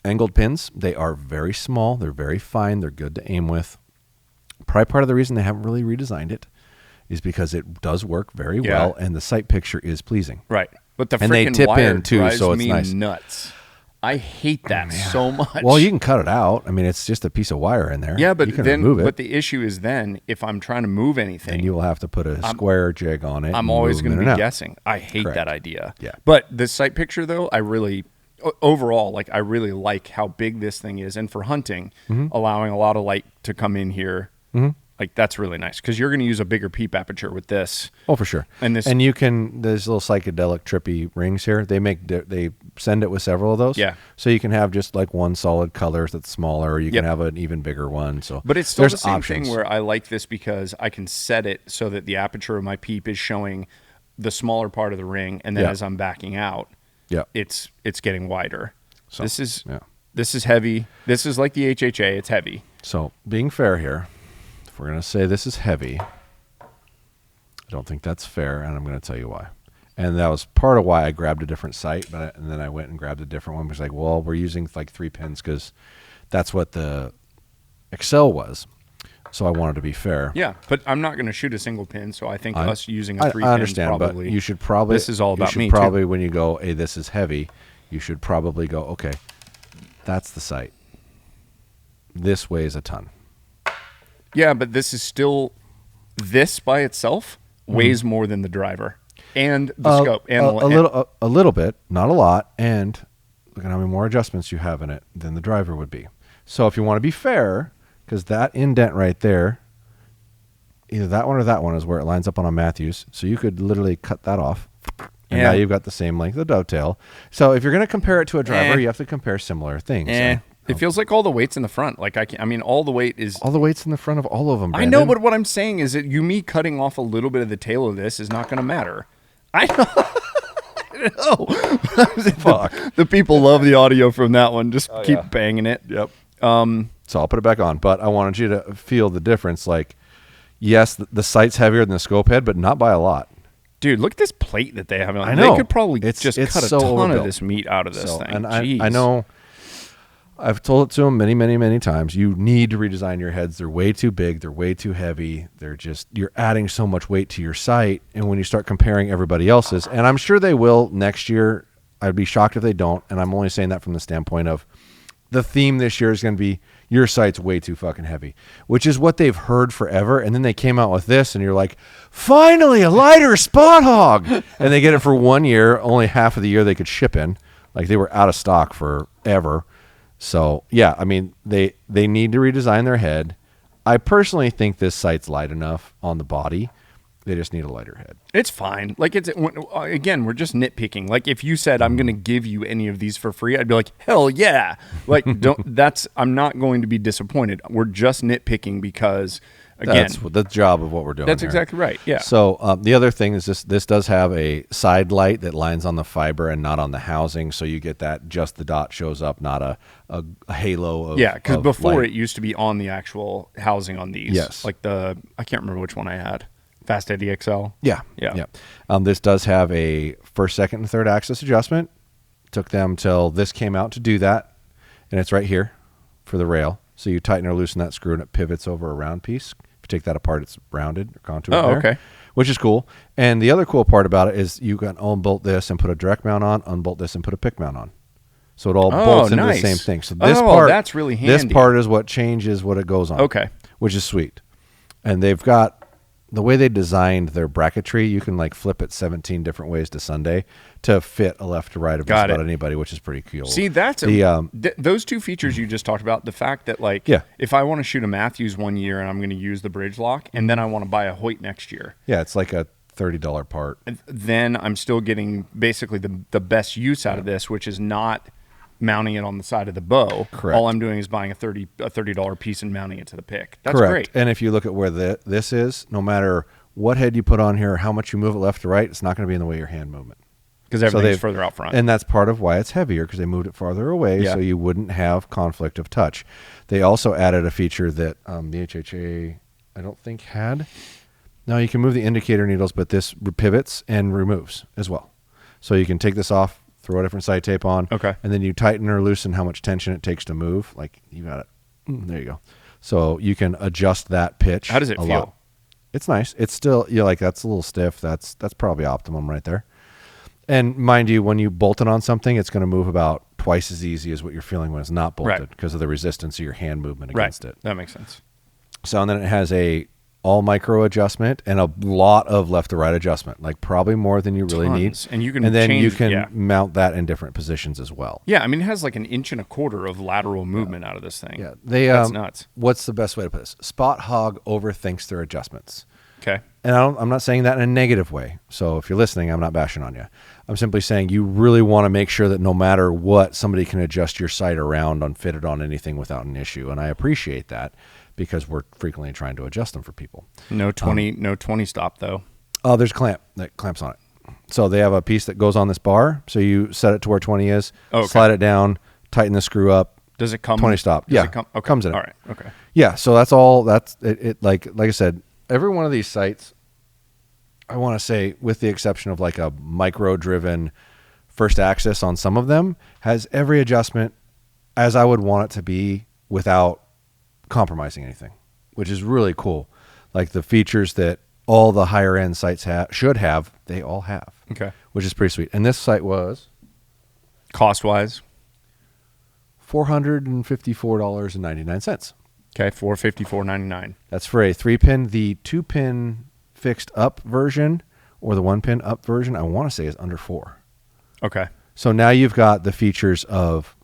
angled pins. They are very small. They're very fine. They're good to aim with. Probably part of the reason they haven't really redesigned it is because it does work very Yeah. well, and the sight picture is pleasing. Right. But the And they freaking tip wire in, too, drives so it's me nice. nuts. I hate that so much. Well, you can cut it out. I mean, it's just a piece of wire in there. yeah, but you can then remove it, but the issue is then if I'm trying to move anything, and you will have to put a square jig on it. I'm and always move going them to in be and out. guessing. I hate Correct. that idea. Yeah. But the sight picture though, I really overall I really like how big this thing is, and for hunting, allowing a lot of light to come in here. Like that's really nice because you're going to use a bigger peep aperture with this. Oh, for sure. And this- you can. There's little psychedelic trippy rings here. They send it with several of those. Yeah. So you can have just like one solid color that's smaller, or you Yep. can have an even bigger one. So, But it's still there's the same options. thing where I like this because I can set it so that the aperture of my peep is showing the smaller part of the ring, and then Yeah. as I'm backing out, Yeah. it's getting wider. So, this is yeah. this is heavy. This is like the HHA. It's heavy. So being fair here, if we're gonna say this is heavy, I don't think that's fair, and I'm gonna tell you why. And that was part of why I grabbed a different sight, and then I went and grabbed a different one. It was like, well, we're using like 3 pins because that's what the Axcel was. So I wanted to be fair. Yeah, but I'm not going to shoot a single pin, so I think us using a I 3 understand, pins probably. but you should probably. This is all about you should me, too. probably when you go, hey, this is heavy. You should probably go, okay, that's the sight. This weighs a ton. Yeah, but this is still this by itself weighs more than the driver and the scope and a little bit, not a lot, and look at how many more adjustments you have in it than the driver would be. So if you want to be fair, because that indent right there, either that one or that one is where it lines up on a Matthews. So you could literally cut that off, and now you've got the same length of dovetail. So if you're going to compare it to a driver, you have to compare similar things. It feels like all the weight's in the front. Like I mean, all the weight is. All the weight's in the front of all of them. I know, but what I'm saying is that me cutting off a little bit of the tail of this is not going to matter. I know. Fuck. The people love the audio from that one. Just keep yeah. banging it. Yep. So I'll put it back on, but I wanted you to feel the difference. Like, yes, the sight's heavier than the scope head, but not by a lot. Dude, look at this plate that they have on. I know. They could probably It's just cut a so ton overbuilt. of this meat out of this thing. And Jeez. I know I've told it to them many, many, many times. You need to redesign your heads. They're way too big. They're way too heavy. You're adding so much weight to your sight. And when you start comparing everybody else's, and I'm sure they will next year, I'd be shocked if they don't. And I'm only saying that from the standpoint of the theme this year is going to be your sight's way too fucking heavy, which is what they've heard forever. And then they came out with this and you're like, finally a lighter Spot Hogg. And they get it for 1 year, only half of the year they could ship in. Like they were out of stock forever. So yeah, I mean, they need to redesign their head. I personally think this sight's light enough on the body. They just need a lighter head. It's fine. Like again, we're just nitpicking. Like if you said I'm going to give you any of these for free, I'd be like, hell yeah. Like I'm not going to be disappointed. We're just nitpicking because again, That's the job of what we're doing. That's here. exactly right. Yeah. So the other thing is this does have a side light that lines on the fiber and not on the housing, so you get that just the dot shows up, not a halo of because before light. it used to be on the actual housing on these. Yes. Like I can't remember which one I had. Fast Eddie XL. Yeah. Yeah. This does have a first, second, and third axis adjustment. Took them till this came out to do that. And it's right here for the rail. So you tighten or loosen that screw and it pivots over a round piece. If you take that apart, it's rounded or contoured there. Okay. Which is cool. And the other cool part about it is you can unbolt this and put a direct mount on, unbolt this and put a pick mount on. So it all bolts into the same thing. So this part, that's really handy. This part is what changes what it goes on. Okay. Which is sweet. And they've got, the way they designed their bracketry, you can like flip it 17 different ways to Sunday to fit a left to right of just about anybody, which is pretty cool. See, that's those two features you just talked about. The fact that like, if I want to shoot a Matthews one year and I'm going to use the bridge lock, and then I want to buy a Hoyt next year. Yeah, it's like a $30 part. Then I'm still getting basically the best use out of this, which is not mounting it on the side of the bow. Correct. All I'm doing is buying a $30 piece and mounting it to the pick. That's Correct. great. And if you look at where this is, no matter what head you put on here, how much you move it left to right, it's not going to be in the way of your hand movement. Because everything's further out front. And that's part of why it's heavier, because they moved it farther away so you wouldn't have conflict of touch. They also added a feature that the HHA, I don't think, had. No, you can move the indicator needles, but this pivots and removes as well. So you can take this off, throw a different side tape on, and then you tighten or loosen how much tension it takes to move. Like, you got it. There you go. So you can adjust that pitch. How does it feel? Lot. It's nice. It's still, like, that's a little stiff. That's probably optimum right there. And mind you, when you bolt it on something, it's going to move about twice as easy as what you're feeling when it's not bolted because of the resistance of your hand movement against it. That makes sense. So, and then it has a all micro adjustment and a lot of left to right adjustment, like probably more than you really need. And you can you can mount that in different positions as well. Yeah, I mean, it has like 1.25 inches of lateral movement out of this thing. Yeah, that's nuts. What's the best way to put this? Spot Hogg overthinks their adjustments. Okay. And I'm not saying that in a negative way. So if you're listening, I'm not bashing on you. I'm simply saying you really want to make sure that no matter what, somebody can adjust your sight around and fit it on anything without an issue. And I appreciate that, because we're frequently trying to adjust them for people. No 20 stop though. Oh, there's a clamp that clamps on it. So they have a piece that goes on this bar. So you set it to where 20 is, slide it down, tighten the screw up. Does it come 20 stop? Yeah, it comes in it. All right. Okay. Yeah. So that's all. That's it. Like I said, every one of these sights, I want to say, with the exception of like a micro-driven first axis on some of them, has every adjustment as I would want it to be without compromising anything, which is really cool. Like the features that all the higher end sites should have, they all have. Okay. Which is pretty sweet. And this site was cost wise $454.99. Okay, $454.99. That's for a 3-pin. The 2-pin fixed up version or the 1-pin up version, I want to say, is under $4. Okay. So now you've got the features of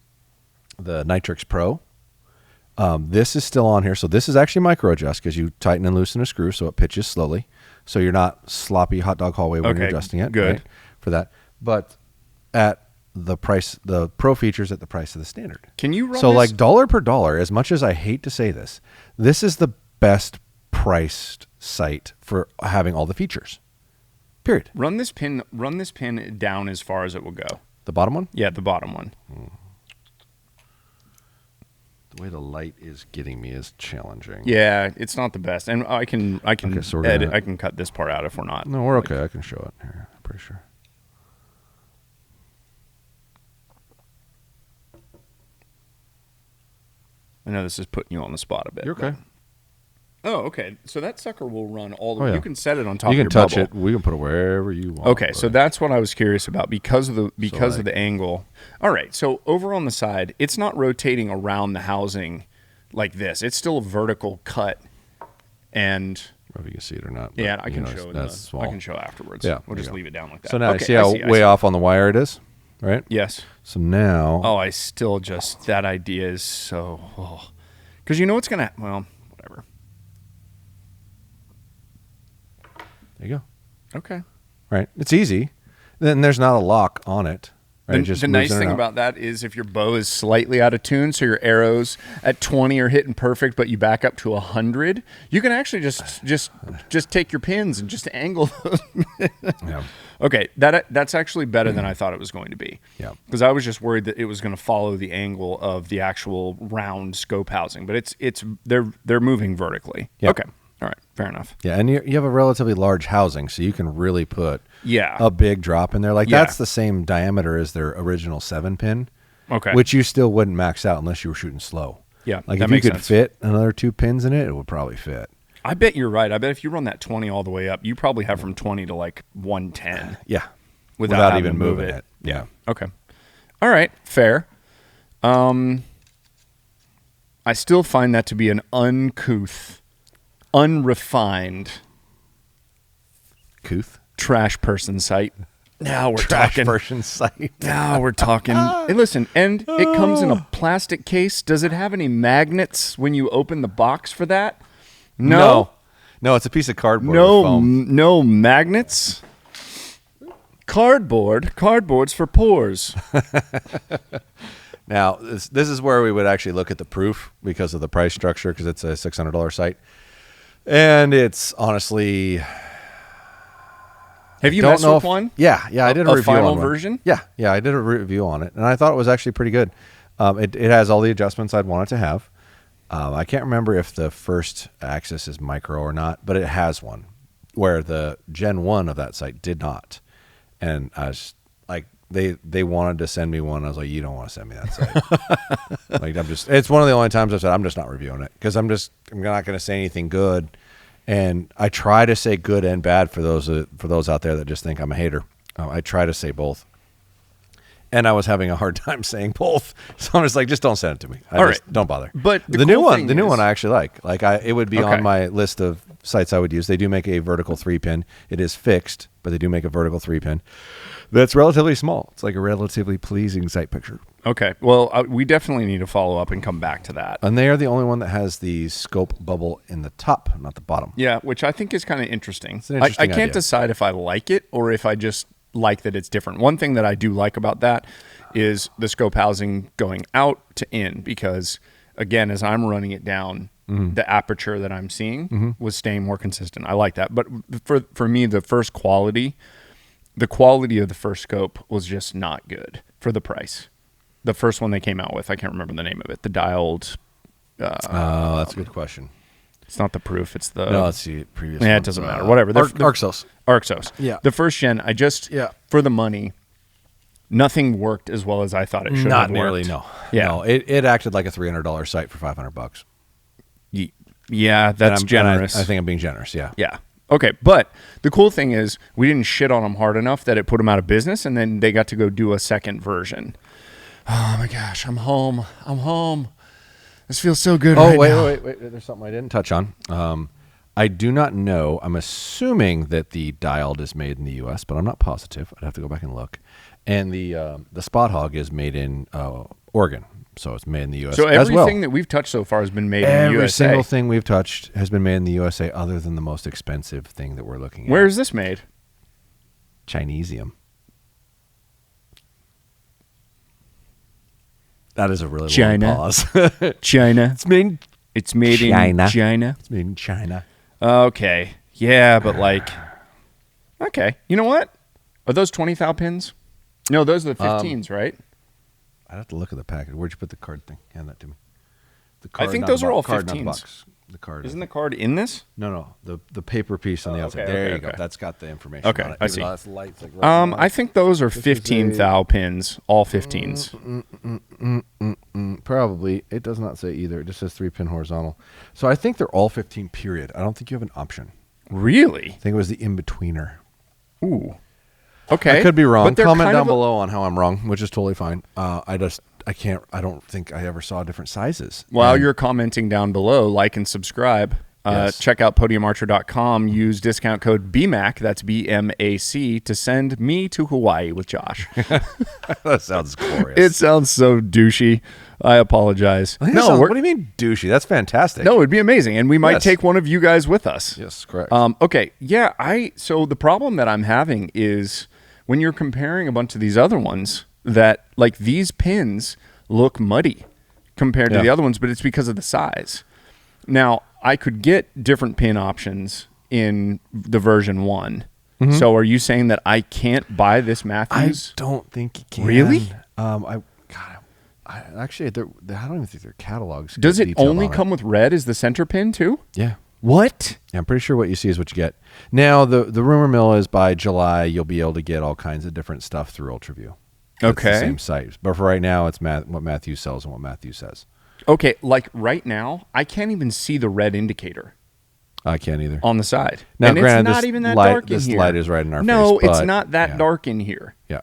the Nytrx Pro. This is still on here. So this is actually micro adjust, because you tighten and loosen a screw so it pitches slowly. So you're not sloppy hot dog hallway when you're adjusting it. Good. Right, for that. But at the price, the Pro features at the price of the standard. Can you run So this? like dollar per dollar, as much as I hate to say this, this is the best priced site for having all the features. Period. Run this pin down as far as it will go. The bottom one? Yeah, the bottom one. The way the light is getting me is challenging. Yeah, it's not the best, and I can Okay, so we're edit. gonna- I can cut this part out if we're not. No, we're okay. I can show it here. I'm pretty sure. I know this is putting you on the spot a bit. You're okay. Oh, okay. So that sucker will run all the Oh, way. yeah. You can set it on top You of can your touch bubble. it. We can put it wherever you want. Okay, so that's what I was curious about because of the angle. All right, so over on the side, it's not rotating around the housing like this. It's still a vertical cut, and I don't know if you can see it or not. yeah, but, I can you know, show it. that's small. I can show afterwards. Yeah, we'll there just you go. leave it down like that. So now okay, you see how I way see. off on the wire it is, right? Yes. So now, Oh, I still just that idea is so because you know what's gonna whatever. there you go. Okay. Right, it's easy. Then there's not a lock on it. Right? It just The moves nice in and thing out. about that is if your bow is slightly out of tune, so your arrows at 20 are hitting perfect, but you back up to 100, you can actually just take your pins and just angle those. Yeah. Okay, that's actually better than I thought it was going to be. Yeah. Because I was just worried that it was going to follow the angle of the actual round scope housing, but they're moving vertically. Yep. Okay. All right, fair enough. Yeah, and you have a relatively large housing, so you can really put Yeah. a big drop in there. Like Yeah. that's the same diameter as their original 7-pin, Okay. which you still wouldn't max out unless you were shooting slow. Yeah, Like that if you makes could sense. fit another 2 pins in it, it would probably fit. I bet you're right. I bet if you run that 20 all the way up, you probably have from 20 to like 110 Yeah, without having even to move moving it. it. Yeah. Okay. All right, fair. I still find that to be an uncouth, unrefined Couth. trash person site. Now we're Trash talking. version site. Now we're talking. Hey, listen, and it comes in a plastic case. Does it have any magnets when you open the box for that? No. No, it's a piece of cardboard No, with foam. no magnets. Cardboard. Cardboard's for pores. Now, this is where we would actually look at the proof because of the price structure, because it's a $600 site. And it's honestly... Have you don't messed know with if- one? Yeah, I did a review final on one. version? Yeah, I did a review on it, and I thought it was actually pretty good. It has all the adjustments I'd want it to have. I can't remember if the first axis is micro or not, but it has one, where the Gen 1 of that site did not. And I was like, they wanted to send me one. I was like, you don't want to send me that site. Like, it's one of the only times I've said, I'm just not reviewing it, because I'm not going to say anything good. And I try to say good and bad for those out there that just think I'm a hater. I try to say both. And I was having a hard time saying both, so I'm just like, just don't send it to me. Don't bother. But the new one I actually like. Like it would be Okay. on my list of sites I would use. They do make a vertical 3-pin. It is fixed, but they do make a vertical 3-pin. That's relatively small. It's like a relatively pleasing sight picture. Okay. Well, we definitely need to follow up and come back to that. And they are the only one that has the scope bubble in the top, not the bottom. Yeah, which I think is kind of interesting. It's an interesting I can't idea. decide if I like it or if I just like that it's different. One thing that I do like about that is the scope housing going out to in, because again, as I'm running it down, the aperture that I'm seeing was staying more consistent. I like that. But for me, the quality of the first scope was just not good for the price. The first one they came out with, I can't remember the name of it. The dialed. That's a good question. It's not the proof. It's the. No, it's the previous Yeah, one. it doesn't matter. Whatever. Arxos. Arxos. Yeah. The first gen, for the money, nothing worked as well as I thought it should have Not worked. nearly, no. Yeah. No, it acted like a $300 site for $500. Yeah, that's generous. I think I'm being generous, yeah. Yeah. Okay, but the cool thing is we didn't shit on them hard enough that it put them out of business, and then they got to go do a second version. Oh my gosh, I'm home. This feels so good. Oh, right now. wait. There's something I didn't touch on. I do not know. I'm assuming that the dialed is made in the U.S., but I'm not positive. I'd have to go back and look. And the Spot Hogg is made in Oregon, so it's made in the U.S. So as well. everything that we've touched so far has been made in the Every USA. single thing we've touched has been made in the USA, other than the most expensive thing that we're looking at. Where is this made? Chinesium. That is a really China. long pause. China. It's made It's made China. in China. It's made in China. Okay. Yeah, but like, okay. You know what? Are those 20 thou pins? No, those are the 15s, right? I'd have to look at the package. Where'd you put the card thing? Hand that to me. The I think not those the are all card, not the 15s. box. The card. Isn't the card in this? No. The paper piece on the outside. okay, there okay, you go. okay. That's got the information. Okay, on it. I Even see. though that's lights, like, right I think those are is 15 a- thou pins, all 15s. Probably. It does not say either. It just says 3-pin horizontal. So I think they're all 15. Period. I don't think you have an option. Really? I think it was the in-betweener. Ooh. Okay. I could be wrong. But they're Comment kind down of below on how I'm wrong, which is totally fine. I don't think I ever saw different sizes. While And- you're commenting down below, like and subscribe. Yes. Check out podiumarcher.com. Use discount code BMAC, that's BMAC, to send me to Hawaii with Josh. that sounds glorious. It sounds so douchey. I apologize. What do you mean douchey? That's fantastic. No, it'd be amazing. And we might Yes. take one of you guys with us. Yes, correct. Okay. Yeah. So the problem that I'm having is when you're comparing a bunch of these other ones, that like these pins look muddy compared to Yeah. the other ones, but it's because of the size. Now, I could get different pin options in the version 1. So are you saying that I can't buy this Matthews? I don't think you can. Really? Actually, I don't even think their catalogs. Does get it detailed only on come with red as the center pin too? Yeah. What? Yeah, I'm pretty sure what you see is what you get. Now, the rumor mill is by July, you'll be able to get all kinds of different stuff through Ultraview. It's the same site. But for right now, it's what Matthews sells and what Matthews says. Okay, like right now, I can't even see the red indicator. I can't either. On the side. Now, and granted, it's not even that dark in here. This light is right in our face. No, it's but, not that dark in here. Yeah.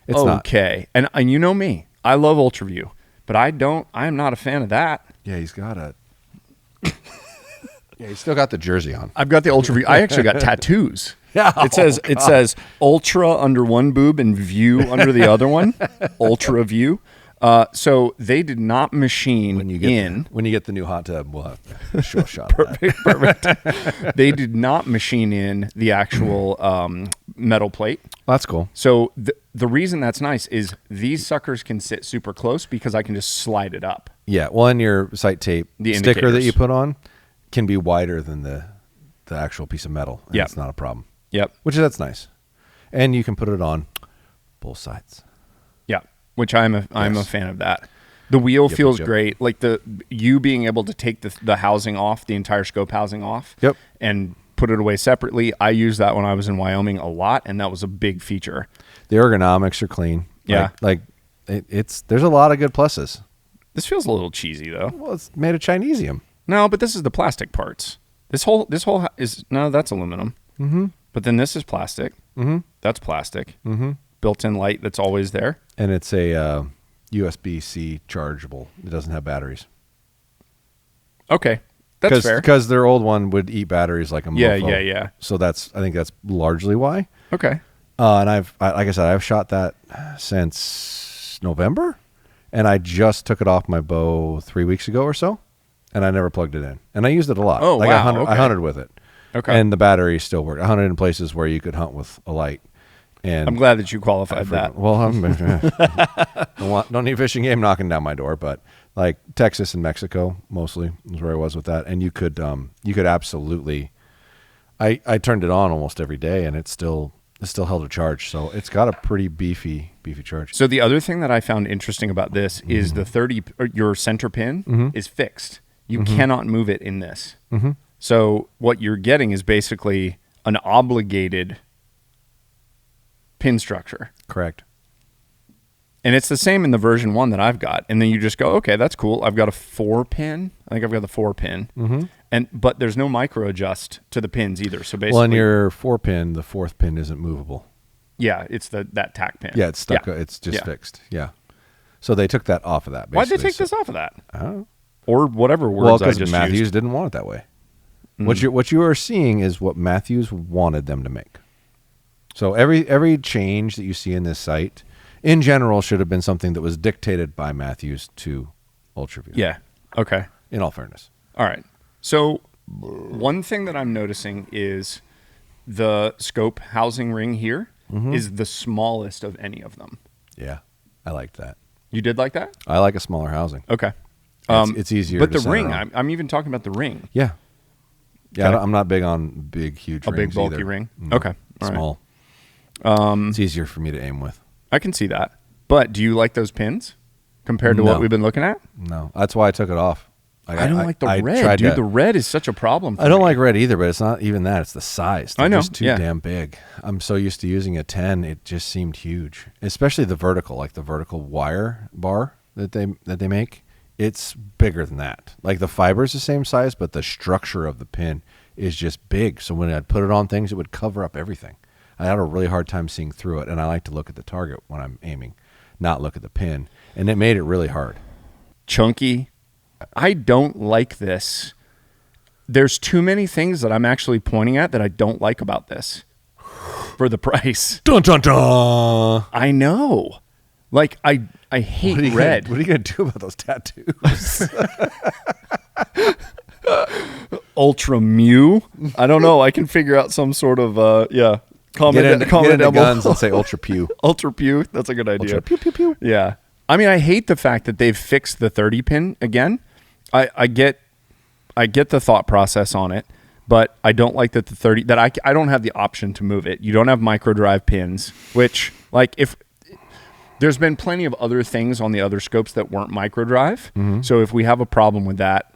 It's not. Okay. And you know me. I love Ultraview. But I'm not a fan of that. Yeah, he's got a... Yeah, he's still got the jersey on. I've got the Ultraview. I actually got tattoos. Yeah. It says Ultra under one boob and View under the other one. Ultraview. So they did not machine when you get the new hot tub, we'll have a short shot. Perfect. They did not machine in the actual metal plate. That's cool. So the reason that's nice is these suckers can sit super close because I can just slide it up. Yeah. Well, and your sight tape sticker that you put on can be wider than the actual piece of metal. And it's not a problem. Yep. That's nice. And you can put it on both sides. Yeah. Which I'm a fan of that. The wheel feels great. Like you being able to take the housing off, the entire scope housing off. Yep. And put it away separately. I used that when I was in Wyoming a lot, and that was a big feature. The ergonomics are clean. Yeah. There's a lot of good pluses. This feels a little cheesy though. Well, it's made of Chinesium. No, but this is the plastic parts. This whole is that's aluminum. Mm-hmm. But then this is plastic. Mm-hmm. That's plastic. Mm-hmm. Built-in light that's always there. And it's a USB-C chargeable. It doesn't have batteries. Okay, that's fair. Because their old one would eat batteries like a mofo. Yeah. So I think that's largely why. Okay. And like I said, I've shot that since November, and I just took it off my bow 3 weeks ago or so, and I never plugged it in. And I used it a lot. Oh, wow. I hunted with it. Okay. And the battery still worked. I hunted in places where you could hunt with a light. And I'm glad that you qualified that. Well, don't need fishing game knocking down my door, but like Texas and Mexico mostly is where I was with that. And you could absolutely, I turned it on almost every day, and it still held a charge. So it's got a pretty beefy charge. So the other thing that I found interesting about this is the 30, your center pin is fixed. You cannot move it in this. Mm-hmm. So what you're getting is basically an obligated pin structure. Correct. And it's the same in the version 1 that I've got. And then you just go, okay, that's cool. I've got a 4-pin. I think I've got the 4-pin. Mm-hmm. But there's no micro adjust to the pins either. So basically, well, on your 4-pin, the 4th pin isn't movable. Yeah, it's that tack pin. Yeah, it's stuck. Yeah. It's just fixed. Yeah. So they took that off of that. Why'd they take this off of that? I don't know. Or whatever words I just because Matthews used. didn't want it that way. What you are seeing is what Matthews wanted them to make. So every change that you see in this site, in general, should have been something that was dictated by Matthews to Ultraview. Yeah. Okay. In all fairness. All right. So one thing that I'm noticing is the scope housing ring here is the smallest of any of them. Yeah. I liked that. You did like that? I like a smaller housing. Okay. It's easier but to the ring, on. I'm even talking about the ring. Yeah. Yeah, Okay. I'm not big on big, huge rings big, bulky either. ring? No, Okay. All right. small. It's easier for me to aim with. I can see that. But do you like those pins compared to what we've been looking at? No. That's why I took it off. I don't like the red, dude. The red is such a problem for I don't me. like red either, but it's not even that. It's the size. They're I know. just too damn big. I'm so used to using a 10, it just seemed huge. Especially the vertical, like the vertical wire bar that they make. It's bigger than that. Like the fiber is the same size, but the structure of the pin is just big. So when I'd put it on things, it would cover up everything. I had a really hard time seeing through it, and I like to look at the target when I'm aiming, not look at the pin. And it made it really hard. Chunky. I don't like this. There's too many things that I'm actually pointing at that I don't like about this for the price. Dun dun dun! I know. Like, I hate red. What are you going to do about those tattoos? Ultra Mew. I don't know. I can figure out some sort of comment. Get into guns and say Ultra Pew. Ultra Pew. That's a good idea. Ultra Pew Pew Pew. Yeah. I mean, I hate the fact that they've fixed the 30 pin again. I get the thought process on it, but I don't like that the 30 that I don't have the option to move it. You don't have micro drive pins, which like if there's been plenty of other things on the other scopes that weren't micro drive. So if we have a problem with that,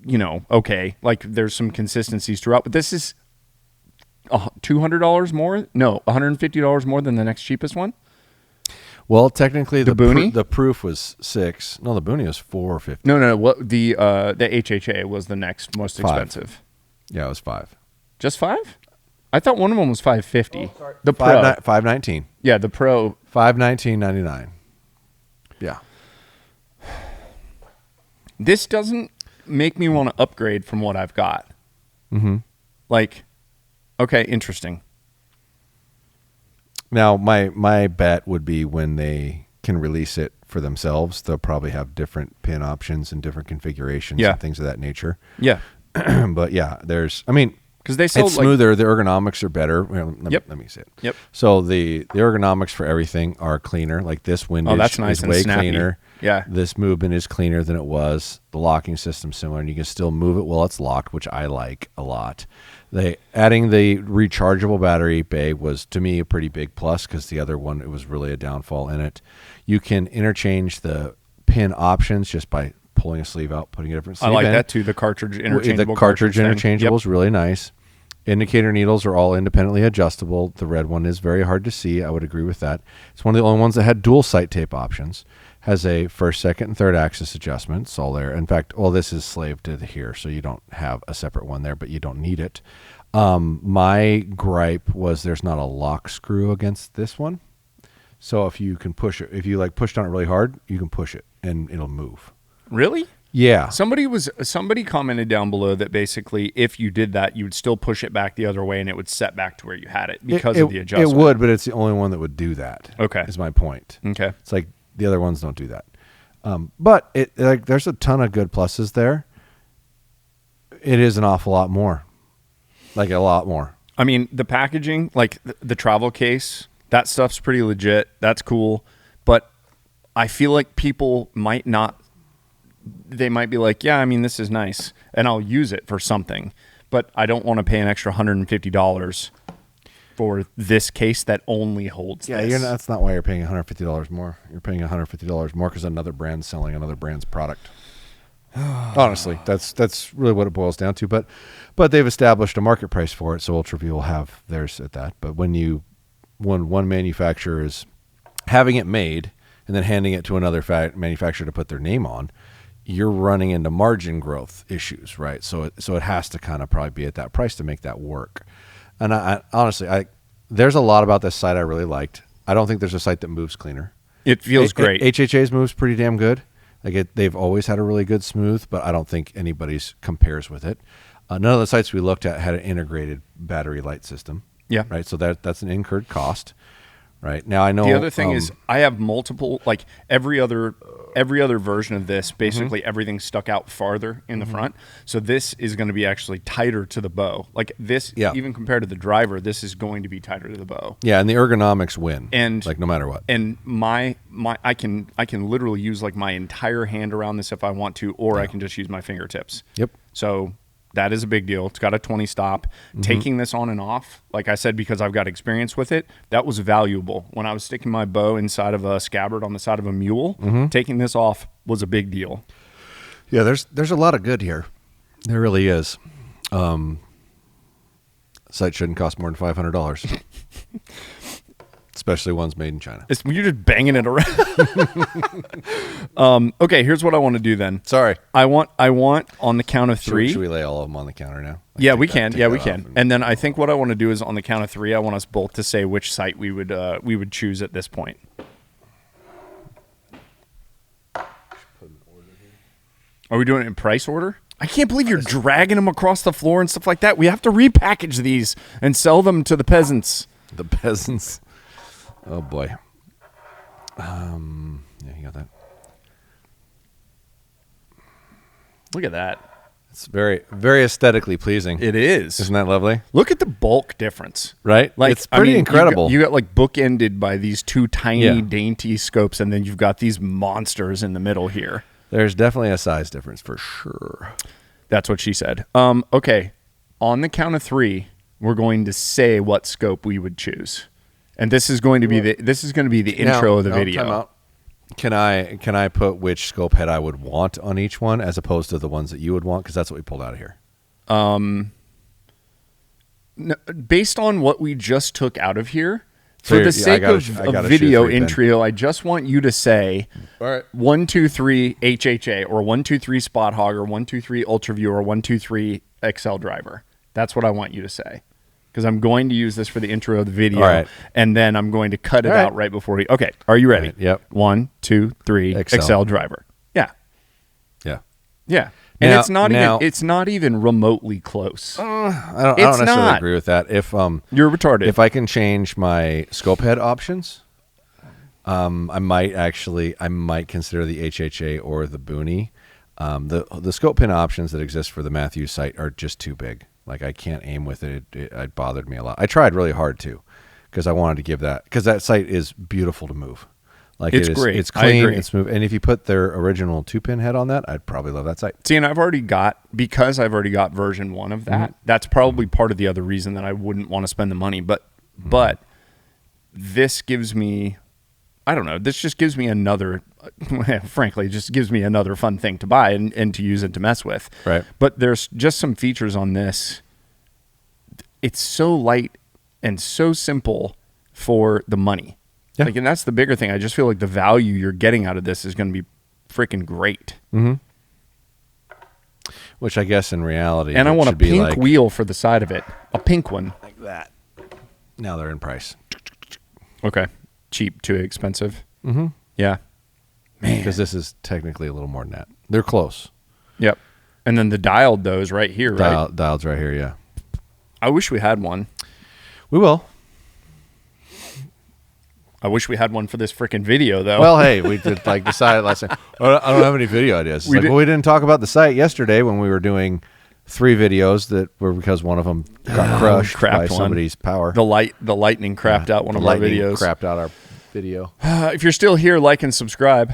okay, like there's some consistencies throughout, but this is $200 more? No, $150 more than the next cheapest one? Well, technically, The Boonie? the proof was $6. No, the Boonie was $4.50. No. What the HHA was the next most expensive. Yeah, it was $5. Just $5? I thought one of them was $550. Oh, sorry. The Pro. $519. Yeah, the Pro. $519.99. Yeah. This doesn't make me want to upgrade from what I've got. Mm-hmm. Like, okay, interesting. Now, my bet would be when they can release it for themselves, they'll probably have different pin options and different configurations and things of that nature. Yeah. But yeah, because they sold it's smoother. The ergonomics are better. Let me see it. Yep. So the ergonomics for everything are cleaner. Like this windage that's nice is and way snappy. cleaner. Yeah. This movement is cleaner than it was. The locking system's similar, and you can still move it while it's locked, which I like a lot. Adding the rechargeable battery bay was, to me, a pretty big plus because the other one, it was really a downfall in it. You can interchange the pin options just by pulling a sleeve out, putting a different sleeve in. I like that too. The cartridge interchangeable. The cartridge interchangeable thing. is really nice. Indicator needles are all independently adjustable. The red one is very hard to see. I would agree with that. It's one of the only ones that had dual sight tape options. Has a first, second, and third axis adjustment. It's all there. In fact, this is slaved to here, so you don't have a separate one there, but you don't need it. My gripe was there's not a lock screw against this one. So if you can push it, if you push on it really hard, you can push it and it'll move. Really? Yeah. Somebody commented down below that basically if you did that, you would still push it back the other way and it would set back to where you had it because of the adjustment. It would, but it's the only one that would do that. Okay. Is my point. Okay. It's like the other ones don't do that. But there's a ton of good pluses there. It is an awful lot more. Like a lot more. I mean, the packaging, like the travel case, that stuff's pretty legit. That's cool. But I feel like people might not, they might be like, yeah, I mean, this is nice and I'll use it for something, but I don't want to pay an extra $150 for this case that only holds this. That's not why you're paying $150 more. You're paying $150 more because another brand's selling another brand's product. Honestly, that's really what it boils down to. But they've established a market price for it, so Ultraview will have theirs at that. But when one manufacturer is having it made and then handing it to another manufacturer to put their name on, you're running into margin growth issues, right? So it has to kind of probably be at that price to make that work. And I honestly, there's a lot about this site I really liked. I don't think there's a site that moves cleaner. It feels great. HHA's moves pretty damn good. They've always had a really good smooth, but I don't think anybody's compares with it. None of the sites we looked at had an integrated battery light system. Yeah. Right. So that's an incurred cost. Right. Now I know the other thing is I have multiple, like every other version of this, basically everything stuck out farther in the front. So this is going to be actually tighter to the bow. Like this, even compared to the driver, this is going to be tighter to the bow. Yeah, and the ergonomics win. And no matter what. And I can literally use like my entire hand around this if I want to, or I can just use my fingertips. Yep. So that is a big deal. It's got a 20 stop. Taking this on and off, like I said, because I've got experience with it, that was valuable. When I was sticking my bow inside of a scabbard on the side of a mule, taking this off was a big deal. Yeah, there's a lot of good here. There really is. Site shouldn't cost more than $500. Especially ones made in China. You're just banging it around. Okay, here's what I want to do then. Sorry. I want on the count of three. Should we lay all of them on the counter now? Yeah, we can. Yeah, we can. And then I think what I want to do is on the count of three, I want us both to say which site we would choose at this point. Are we doing it in price order? I can't believe you're dragging them across the floor and stuff like that. We have to repackage these and sell them to the peasants. The peasants. Oh boy. Yeah, you got that. Look at that. It's very, very aesthetically pleasing. It is. Isn't that lovely? Look at the bulk difference. Right? Like, it's pretty incredible. You got like bookended by these two tiny, dainty scopes, and then you've got these monsters in the middle here. There's definitely a size difference for sure. That's what she said. Okay. On the count of three, we're going to say what scope we would choose. And this is going to be the intro of the video. Can I put which scope head I would want on each one as opposed to the ones that you would want? Because that's what we pulled out of here. No, based on what we just took out of here, So for the I sake gotta of shoot a a video 3-pin. intro, I just want you to say All right. 1, 2, 3 HHA or 1, 2, 3 Spot Hogg or 1, 2, 3 Ultraview or 1, 2, 3 Axcel driver. That's what I want you to say. Because I'm going to use this for the intro of the video, All right. and then I'm going to cut it All right. out right before we. Okay, are you ready? All right, yep. 1, 2, 3 Axcel. Axcel driver. Yeah, Yeah. yeah, and Now- it's not even remotely close. I don't It's necessarily not. agree with that. If You're retarded. if I can change my scope head options, I might consider the HHA or the Boonie. The scope pin options that exist for the Matthews sight are just too big. Like I can't aim with it. It bothered me a lot. I tried really hard too, because I wanted to give that, because that sight is beautiful to move. Like It's it is, great. It's I clean. agree. It's smooth. And if you put their original 2-pin head on that, I'd probably love that sight. See, and I've already got version 1 of that. That's probably part of the other reason that I wouldn't want to spend the money. But this gives me, I don't know. This just gives me another, frankly, it just gives me another fun thing to buy and to use and to mess with. Right. But there's just some features on this. It's so light and so simple for the money. Yeah. Like, and that's the bigger thing. I just feel like the value you're getting out of this is going to be freaking great. Which I guess in reality, And I it want a should be pink like, wheel for the side of it. A pink one. like that. Now they're in price. Okay. Cheap, too expensive. Mm-hmm. Yeah. Man. Because this is technically a little more than that. They're close. Yep. And then the dialed those right here, right? Dialed right here, yeah. I wish we had one. We will. I wish we had one for this freaking video, though. Well, hey, we did decided last time. I don't have any video ideas. It's We did- we didn't talk about the site yesterday when we were doing 3 videos that were because one of them got crushed crapped by one. somebody's power. the lightning crapped out one of our Lightning videos. crapped out our video. If you're still here, like and subscribe.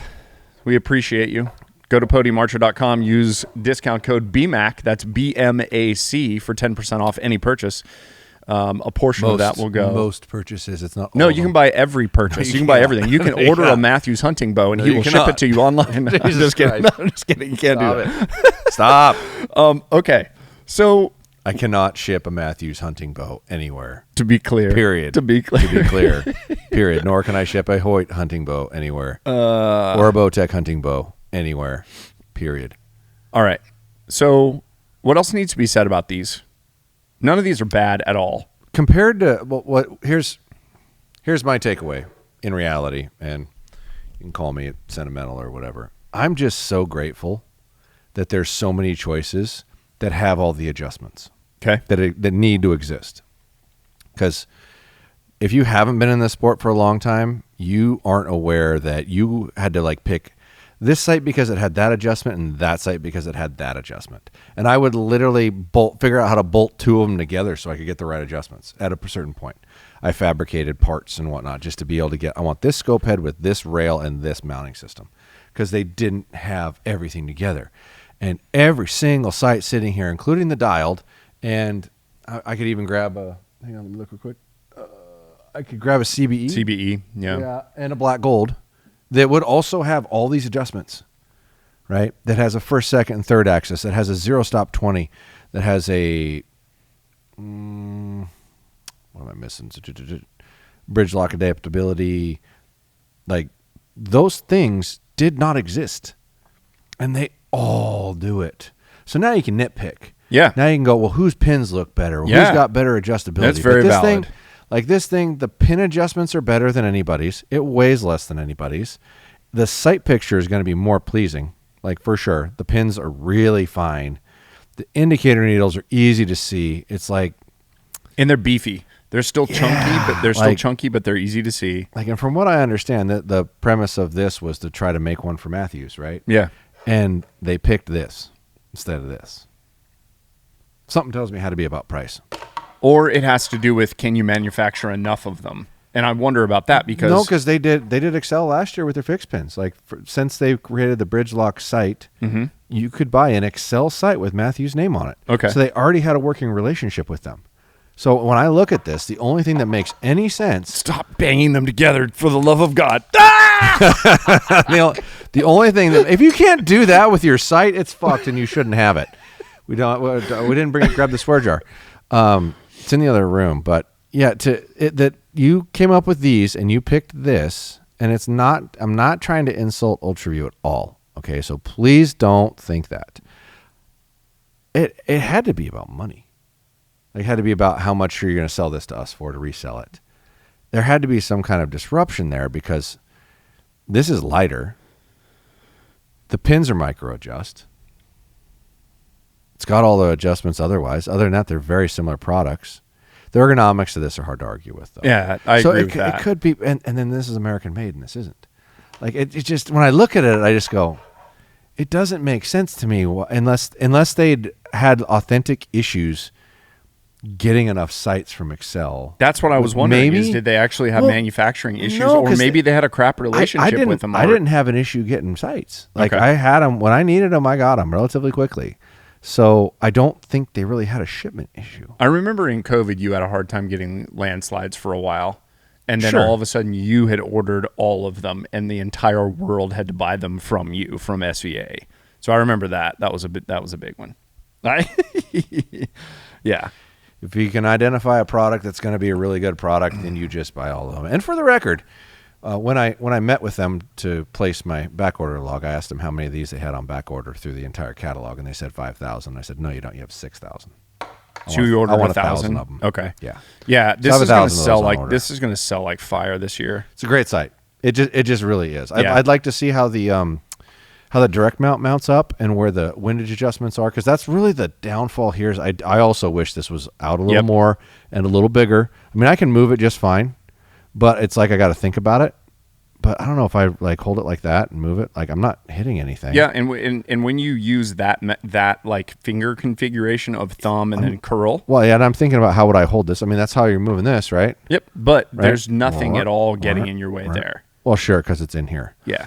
We appreciate you. Go to podiumarcher.com. Use discount code BMAC. That's BMAC for 10% off any purchase. A portion of that will go. Most purchases. It's not. No, all you of can them. buy every purchase. you you can buy cannot. everything. You can No, you order a cannot. Matthews hunting bow, and No, he you will ship cannot. it to you online. I'm Jesus just kidding. No, Christ. I'm just kidding. You can't do Stop that. it. Stop. Okay. So I cannot ship a Matthews hunting bow anywhere. to be clear, Period. To be clear, To be clear. Period. Nor can I ship a Hoyt hunting bow anywhere. Or a Bowtech hunting bow anywhere. Period. All right. So what else needs to be said about these? None of these are bad at all. Compared to here's my takeaway in reality, and you can call me sentimental or whatever. I'm just so grateful that there's so many choices that have all the adjustments Okay. that need to exist. Because if you haven't been in this sport for a long time, you aren't aware that you had to pick this site because it had that adjustment and that site because it had that adjustment. And I would literally figure out how to bolt 2 of them together so I could get the right adjustments at a certain point. I fabricated parts and whatnot just to be able to I want this scope head with this rail and this mounting system, because they didn't have everything together. And every single site sitting here, including the dialed, and I could even grab hang on, let me look real quick. I could grab a CBE. CBE. Yeah. And a black gold that would also have all these adjustments, right? That has a first, second, and third axis. That has a 0-stop 20. That has a what am I missing? Bridge lock adaptability. Like, those things did not exist, and they all do it. So now you can nitpick. Yeah. Now you can go, well, whose pins look better? Yeah. Who's got better adjustability? That's very But this valid. thing, like this thing, the pin adjustments are better than anybody's. It weighs less than anybody's. The sight picture is going to be more pleasing, like for sure. The pins are really fine. The indicator needles are easy to see. It's like, And they're beefy. They're still chunky, but they're easy to see. and from what I understand, the premise of this was to try to make one for Matthews, right? Yeah. And they picked this instead of this. Something tells me how to be about price. Or it has to do with, can you manufacture enough of them? And I wonder about that because No, because they did Axcel last year with their fixed pins. Since they created the Bridge Lock site, you could buy an Axcel site with Matthew's name on it. Okay. So they already had a working relationship with them. So when I look at this, the only thing that makes any sense. Stop banging them together for the love of God. The only thing that, if you can't do that with your sight, it's fucked and you shouldn't have it. We didn't grab the swear jar. It's in the other room, but yeah, that you came up with these and you picked this, and it's not. I'm not trying to insult Ultraview at all. Okay, so please don't think that. It had to be about money. It had to be about how much you're going to sell this to us for to resell it. There had to be some kind of disruption there because this is lighter. The pins are micro adjust. It's got all the adjustments otherwise. Other than that, they're very similar products. The ergonomics of this are hard to argue with, though. Yeah, I agree with that. It could be, and then this is American made, and this isn't. Like it just, when I look at it, I just go, it doesn't make sense to me unless they'd had authentic issues getting enough sites from Axcel. That's what I was wondering. Maybe, did they actually have manufacturing issues, no, or maybe they had a crap relationship with them? I didn't have an issue getting sites. Like Okay. I had them when I needed them. I got them relatively quickly. So I don't think they really had a shipment issue. I remember in COVID, you had a hard time getting landslides for a while. And then Sure. all of a sudden you had ordered all of them and the entire world had to buy them from you, from SVA. So I remember that. That was a big one. Yeah. If you can identify a product that's going to be a really good product, then you just buy all of them. And for the record, when I met with them to place my back order log, I asked them how many of these they had on back order through the entire catalog, and they said 5,000. I said, no, you don't. You have 6,000. So you ordered 1,000 of them. Okay. Yeah. Yeah. So I have 1,000 of those This is going to sell like fire this year. It's a great site. It just really is. Yeah. I'd like to see how the direct mount mounts up and where the windage adjustments are, because that's really the downfall here. Is I also wish this was out a little more and a little bigger. I mean, I can move it just fine, but it's like I got to think about it. But I don't know if I like hold it like that and move it. Like I'm not hitting anything. Yeah, and when you use that like finger configuration of thumb and then curl. Well, yeah, and I'm thinking about how would I hold this. I mean, that's how you're moving this, right? Yep, but Right? there's nothing at all getting in your way there. Well, sure, because it's in here. Yeah.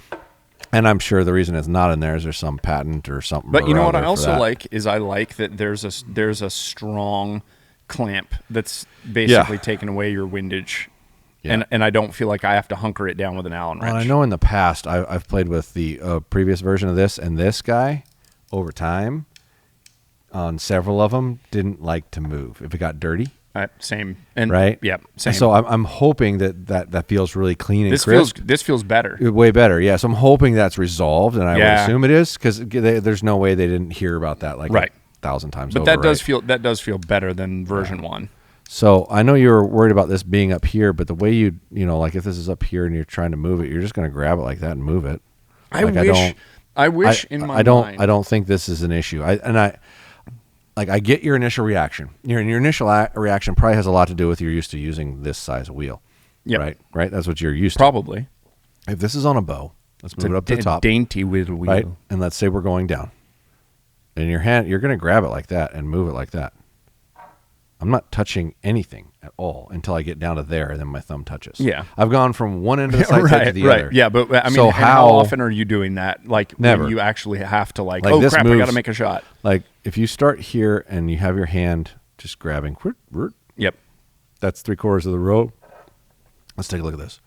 And I'm sure the reason it's not in there is there's some patent or something. But you know what I for also that. like is I like that there's a strong clamp that's basically taking away your windage. Yeah. And I don't feel like I have to hunker it down with an Allen wrench. Well, I know in the past I've played with the previous version of this, and this guy over time on several of them didn't like to move if it got dirty. Same. And Right? Yep. Same. So I'm hoping that feels really clean and this crisp. feels better. Way better, yeah. So I'm hoping that's resolved, and I would Yeah. assume it is, because there's no way they didn't hear about that like Right. 1,000 times But over. that does feel better than version 1. So I know you were worried about this being up here, but the way you like if this is up here and you're trying to move it, you're just going to grab it like that and move it. I wish in my mind. I don't think this is an issue. I get your initial reaction. Your initial reaction probably has a lot to do with you're used to using this size of wheel. Yep. Right. That's what you're used Probably. to. If this is on a bow, let's move it up to the top. Dainty little wheel. Right. And let's say we're going down. In your hand, you're going to grab it like that and move it like that. I'm not touching anything at all until I get down to there, and then my thumb touches. Yeah. I've gone from one end of the sight set to the other. Yeah, but I mean, So how often are you doing that? Like, Never. when you actually have to Like, oh this crap, I got moves- to make a shot. Like, if you start here and you have your hand just grabbing, Yep. that's 3/4 of the row. Let's take a look at this.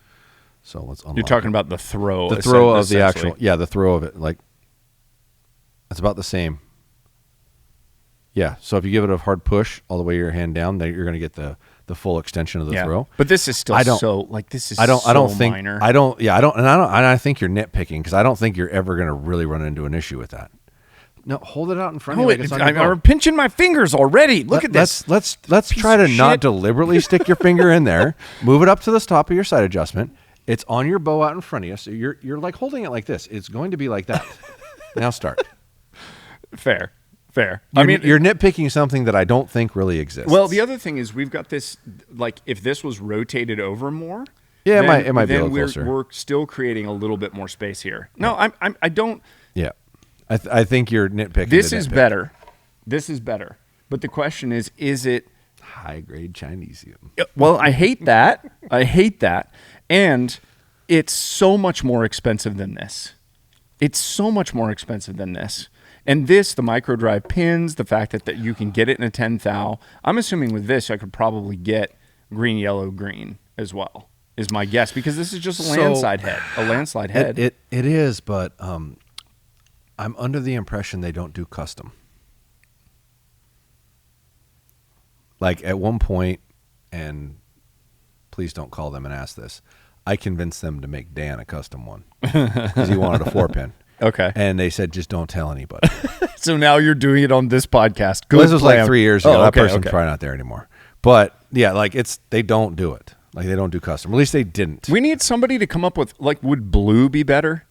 So let's unlock You're talking it. about the throw. The throw of the essentially. actual, the throw of it. Like, it's about the same. Yeah, so if you give it a hard push all the way your hand down, then you're going to get the full extension of the throw. But this is still I don't- this is I don't think minor. I think you're nitpicking, because I don't think you're ever going to really run into an issue with that. No, hold it out in front of you. Like it's on your bow. I'm pinching my fingers already. Look at this. Let's try to of not shit. deliberately stick your finger in there. Move it up to the top of your sight adjustment. It's on your bow out in front of you, so you're like holding it like this. It's going to be like that. Now start. Fair. You're nitpicking something that I don't think really exists. Well, the other thing is we've got this. Like, if this was rotated over more, Yeah, then, it might be a then little closer. We're still creating a little bit more space here. No, I don't. Yeah, I think you're nitpicking. This to is nitpick. better. This is better. But the question is it? High grade Chinesium. Well, I hate that. And it's so much more expensive than this. And this, the micro drive pins, the fact that you can get it in a 10 thou. I'm assuming with this, I could probably get green, yellow, green as well, is my guess, because this is just a landslide head. It is, but I'm under the impression they don't do custom. Like at one point, and please don't call them and ask this, I convinced them to make Dan a custom one because he wanted a 4-pin. Okay. And they said, just don't tell anybody. So now you're doing it on this podcast. Good Well, this was plan. like 3 years ago. Oh, That okay, person's okay. probably not there anymore. But yeah, like they don't do it. Like they don't do custom. At least they didn't. We need somebody to come up with, like, would blue be better?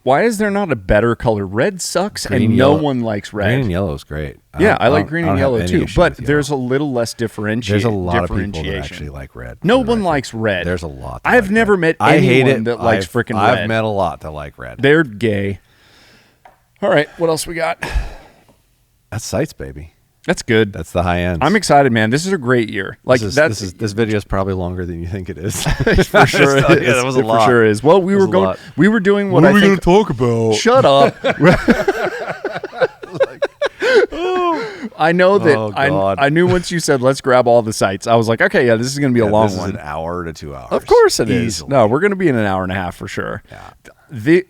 Why is there not a better color? Red sucks, Green, and yellow. no one likes red. Green and yellow is great. I like green and don't have yellow any too, issue but with there's yellow. a little less differentiation. There's a lot of people that actually like red. No for the one right likes thing. red. There's a lot. that I've like never red. met I hate anyone it. that likes freaking red. I've met a lot that like red. They're gay. All right, what else we got? That's sights, baby. That's good. That's the high end. I'm excited, man. This is a great year. Like this video is probably longer than you think it is. for sure. Yeah, that was a lot. For sure is. Well, we were doing what I think. talk about? Shut up. I know that Oh, God. I knew once you said let's grab all the sites. I was like, okay, yeah, this is going to be a long this one. is an hour to 2 hours. Of course it is. Easily. No, we're going to be in an hour and a half for sure. Yeah.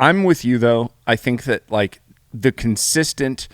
I'm with you though. I think that like the consistent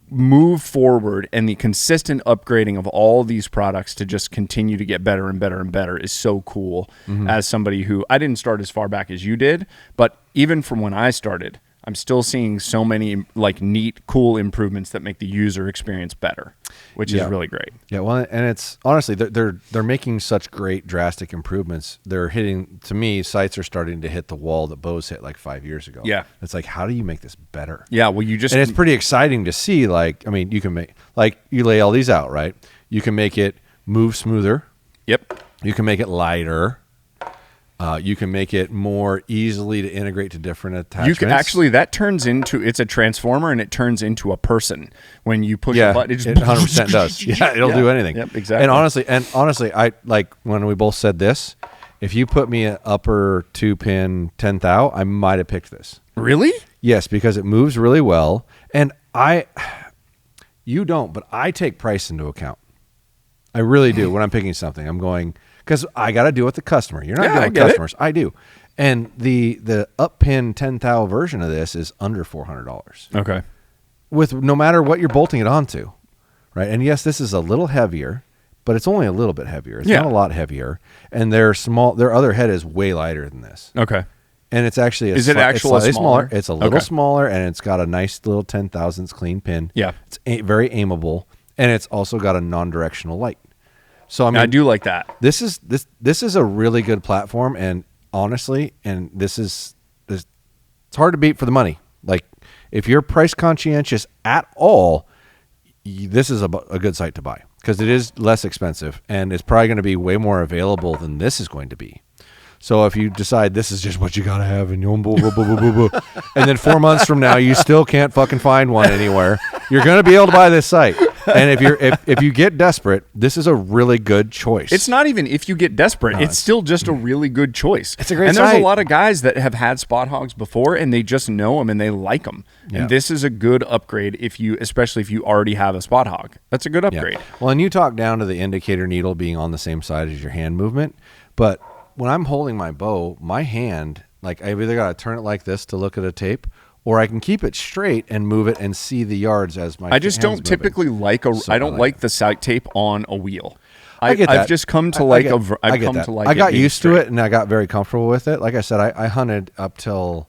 move forward and the consistent upgrading of all these products to just continue to get better and better and better is so cool. As somebody who I didn't start as far back as you did, but even from when I started, I'm still seeing so many like neat, cool improvements that make the user experience better, which is really great. Yeah, well, and it's honestly they're making such great drastic improvements. They're hitting, to me, sites are starting to hit the wall that Bose hit like 5 years ago. Yeah. It's like, how do you make this better? Yeah, well, you just And it's pretty exciting to see. Like, I mean, you can make, like, you lay all these out, right? You can make it move smoother. Yep. You can make it lighter. You can make it more easily to integrate to different attachments. You can actually, that turns into, it's a transformer and it turns into a person when you push a button. It 100% does. Yeah, it'll do anything. Yep, exactly. And honestly, I like when we both said this. If you put me an upper 2-pin 10 thou, I might have picked this. Really? Yes, because it moves really well, and you don't, but I take price into account. I really do when I'm picking something. I'm going, because I got to deal with the customer. You're not dealing with customers. I do. And the up pin 10 thou version of this is under $400. Okay. With no matter what you're bolting it onto, right? And yes, this is a little heavier, but it's only a little bit heavier. It's not a lot heavier. And their other head is way lighter than this. Okay. And it's actually Is it actually slightly smaller? It's a little Okay. smaller, and it's got a nice little 10 thousandths clean pin. Yeah. It's very aimable, and it's also got a non-directional light. So I mean, I do like that. This is a really good platform, and honestly, and it's hard to beat for the money. Like, if you're price conscientious at all, this is a good site to buy because it is less expensive, and it's probably going to be way more available than this is going to be. So if you decide this is just what you got to have, and you'll blah, blah, blah, blah, blah, and then 4 months from now you still can't fucking find one anywhere, you're going to be able to buy this site. And if you get desperate, this is a really good choice. It's not even if you get desperate. It's still just a really good choice. It's a great And there's site. a lot of guys that have had spot hogs before, and they just know them and they like them. Yeah. And this is a good upgrade especially if you already have a spot hog. That's a good upgrade. Yeah. Well, and you talk down to the indicator needle being on the same side as your hand movement, but when I'm holding my bow, my hand, like, I've either got to turn it like this to look at a tape, or I can keep it straight and move it and see the yards as my I just hand's don't typically moving. I don't like the sight tape on a wheel. I get that. I've just come to I like get it I got being used to straight. it, and I got very comfortable with it. Like I said, I hunted up till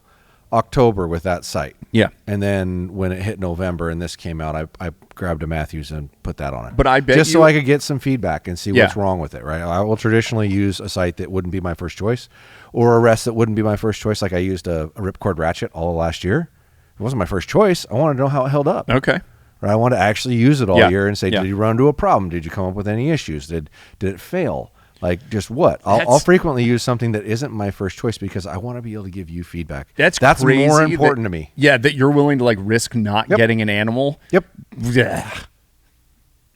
October with that sight. Yeah. And then when it hit November and this came out, I grabbed a Matthews and put that on it. But I bet just so I could get some feedback and see Yeah. what's wrong with it, right? I will traditionally use a sight that wouldn't be my first choice, or a rest that wouldn't be my first choice. Like I used a ripcord ratchet all of last year. It wasn't my first choice. I wanted to know how it held up. Okay. Right? I wanted to actually use it all Yeah. year and say, Yeah. did you run into a problem? Did you come up with any issues? Did it fail? Like, just what? I'll frequently use something that isn't my first choice because I want to be able to give you feedback. That's more crazy important to me. Yeah, that you're willing to like risk not Yep. getting an animal. Yep. Yeah.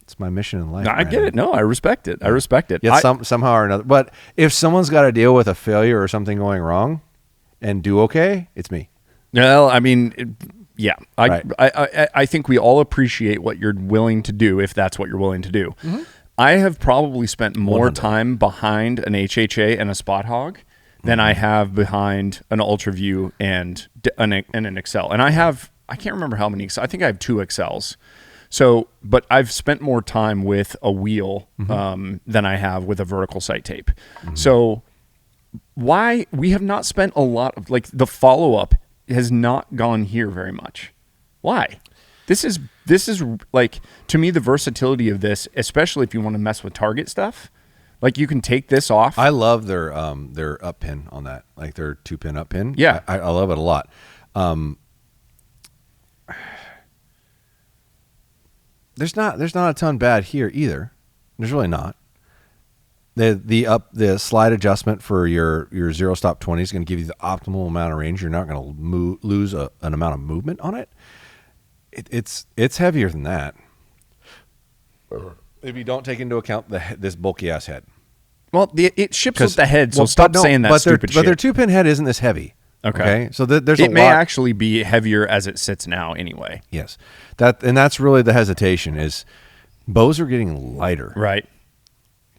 It's my mission in life. No, I get man. it. No, I respect it. I respect it. Yeah, somehow or another. But if someone's got to deal with a failure or something going wrong and do okay, it's me. Well, I mean, Yeah, Right. I think we all appreciate what you're willing to do if that's what you're willing to do. I have probably spent more 100. time behind an HHA and a Spot Hogg than I have behind an Ultraview and an Axcel. And I can't remember how many. I think I have 2 Axcels. So, but I've spent more time with a wheel than I have with a vertical sight tape. So why we have not spent a lot of, like, the follow-up has not gone here very much. Why? This is like, to me, the versatility of this, especially if you want to mess with target stuff, like, you can take this off. I love their up pin on that, like their 2-pin up pin. Yeah. I love it a lot. There's not a ton bad here either. There's really not. The slide adjustment for your 0 stop 20 is going to give you the optimal amount of range. You're not going to lose an amount of movement on it. It's heavier than that. If you don't take into account this bulky ass head. Well, it ships with the head, so stop saying that stupid shit. But their 2-pin head isn't this heavy. Okay. So there's it a may lot. actually be heavier as it sits now anyway. Yes. That's really the hesitation is bows are getting lighter. Right.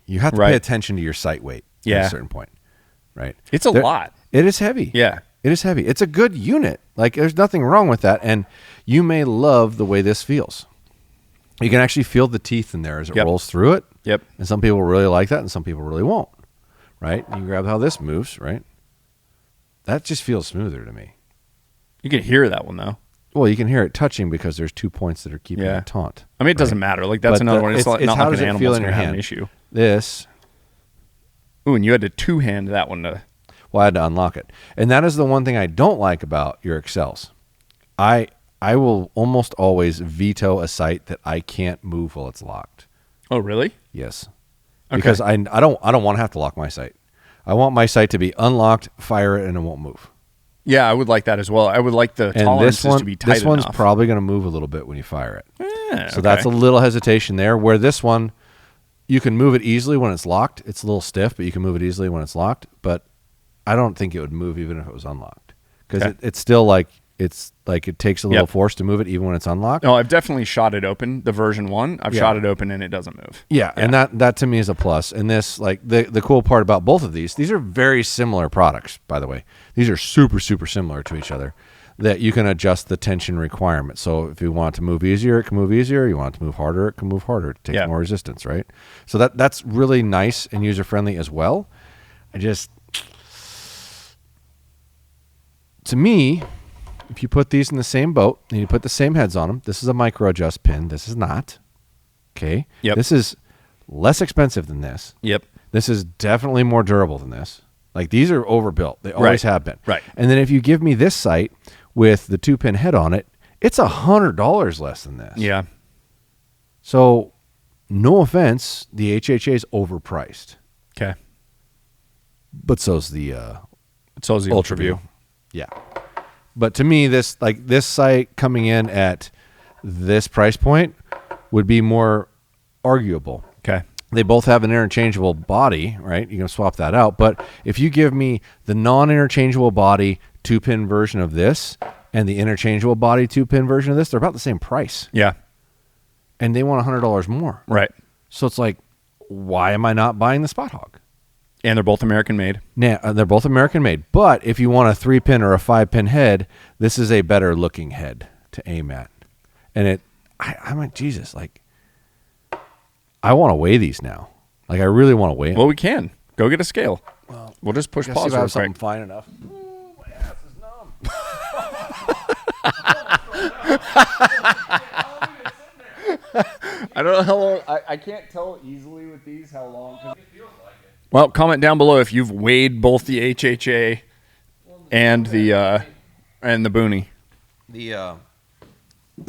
You have to pay attention to your sight weight at a certain point. Right. It's a lot. It is heavy. Yeah. It is heavy. It's a good unit. Like, there's nothing wrong with that. And you may love the way this feels. You can actually feel the teeth in there as it rolls through it. Yep. And some people really like that and some people really won't. Right? You grab how this moves, right? That just feels smoother to me. You can hear that one, though. Well, you can hear it touching because there's 2 points that are keeping it taut. I mean, it doesn't matter. Like, that's another one. It's not how like does an it animal's feel in going your to have hand? an issue. This, Ooh, and you had to 2-hand that one to... well, I had to unlock it. And that is the one thing I don't like about your Axcels. I will almost always veto a sight that I can't move while it's locked. Oh, really? Yes. Okay. Because I don't want to have to lock my sight. I want my sight to be unlocked, fire it, and it won't move. Yeah, I would like that as well. I would like the And tolerances to be tight this one's enough. probably going to move a little bit when you fire it. So Okay. that's a little hesitation there. Where this one, you can move it easily when it's locked. It's a little stiff, but you can move it easily when it's locked. But I don't think it would move even if it was unlocked. Because it's still like, it takes a little force to move it even when it's unlocked. No, I've definitely shot it open. The version 1, I've shot it open and it doesn't move. Yeah, and that to me is a plus. And this, like, the cool part about both of these are very similar products, by the way. These are super, super similar to each other, that you can adjust the tension requirement. So if you want it to move easier, it can move easier. You want it to move harder, it can move harder. It takes more resistance, right? So that's really nice and user-friendly as well. To me, if you put these in the same boat and you put the same heads on them, this is a micro adjust pin. This is not. Okay. Yep. This is less expensive than this. Yep. This is definitely more durable than this. Like, these are overbuilt. They always have been. Right. And then if you give me this sight with the 2-pin head on it, it's $100 less than this. Yeah. So, no offense, the HHA is overpriced. Okay. But so's the So is the Ultraview. Yeah. But to me, this sight coming in at this price point would be more arguable. Okay. They both have an interchangeable body, right? You can swap that out. But if you give me the non-interchangeable body 2-pin version of this and the interchangeable body 2-pin version of this, they're about the same price. Yeah. And they want $100 more. Right. So it's like, why am I not buying the Spot Hogg? And they're both American made. Now, they're both American made. But if you want a 3-pin or a 5-pin head, this is a better looking head to aim at. And I'm like, Jesus, like, I want to weigh these now. Like, I really want to weigh them. Well, we can. Go get a scale. Well, we'll just push pause if I real have something quick. fine enough. Ooh, my ass is numb. I don't know how long. I can't tell easily with these how long. Well, comment down below if you've weighed both the HHA and the Boonie. The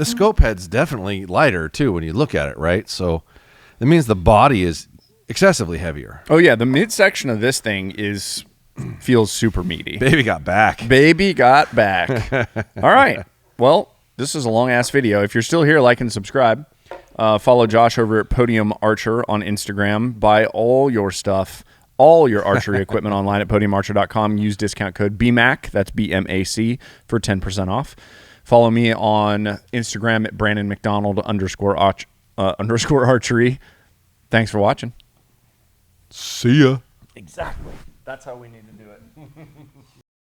scope head's definitely lighter, too, when you look at it, right? So that means the body is excessively heavier. Oh, yeah. The midsection of this thing feels super meaty. Baby got back. Baby got back. All right. Well, this is a long-ass video. If you're still here, like and subscribe. Follow Josh over at Podium Archer on Instagram. Buy all your stuff, all your archery equipment online at podiumarcher.com. Use discount code BMAC, that's BMAC, for 10% off. Follow me on Instagram at Brandon McDonald _ archery. Thanks for watching. See ya. Exactly. That's how we need to do it.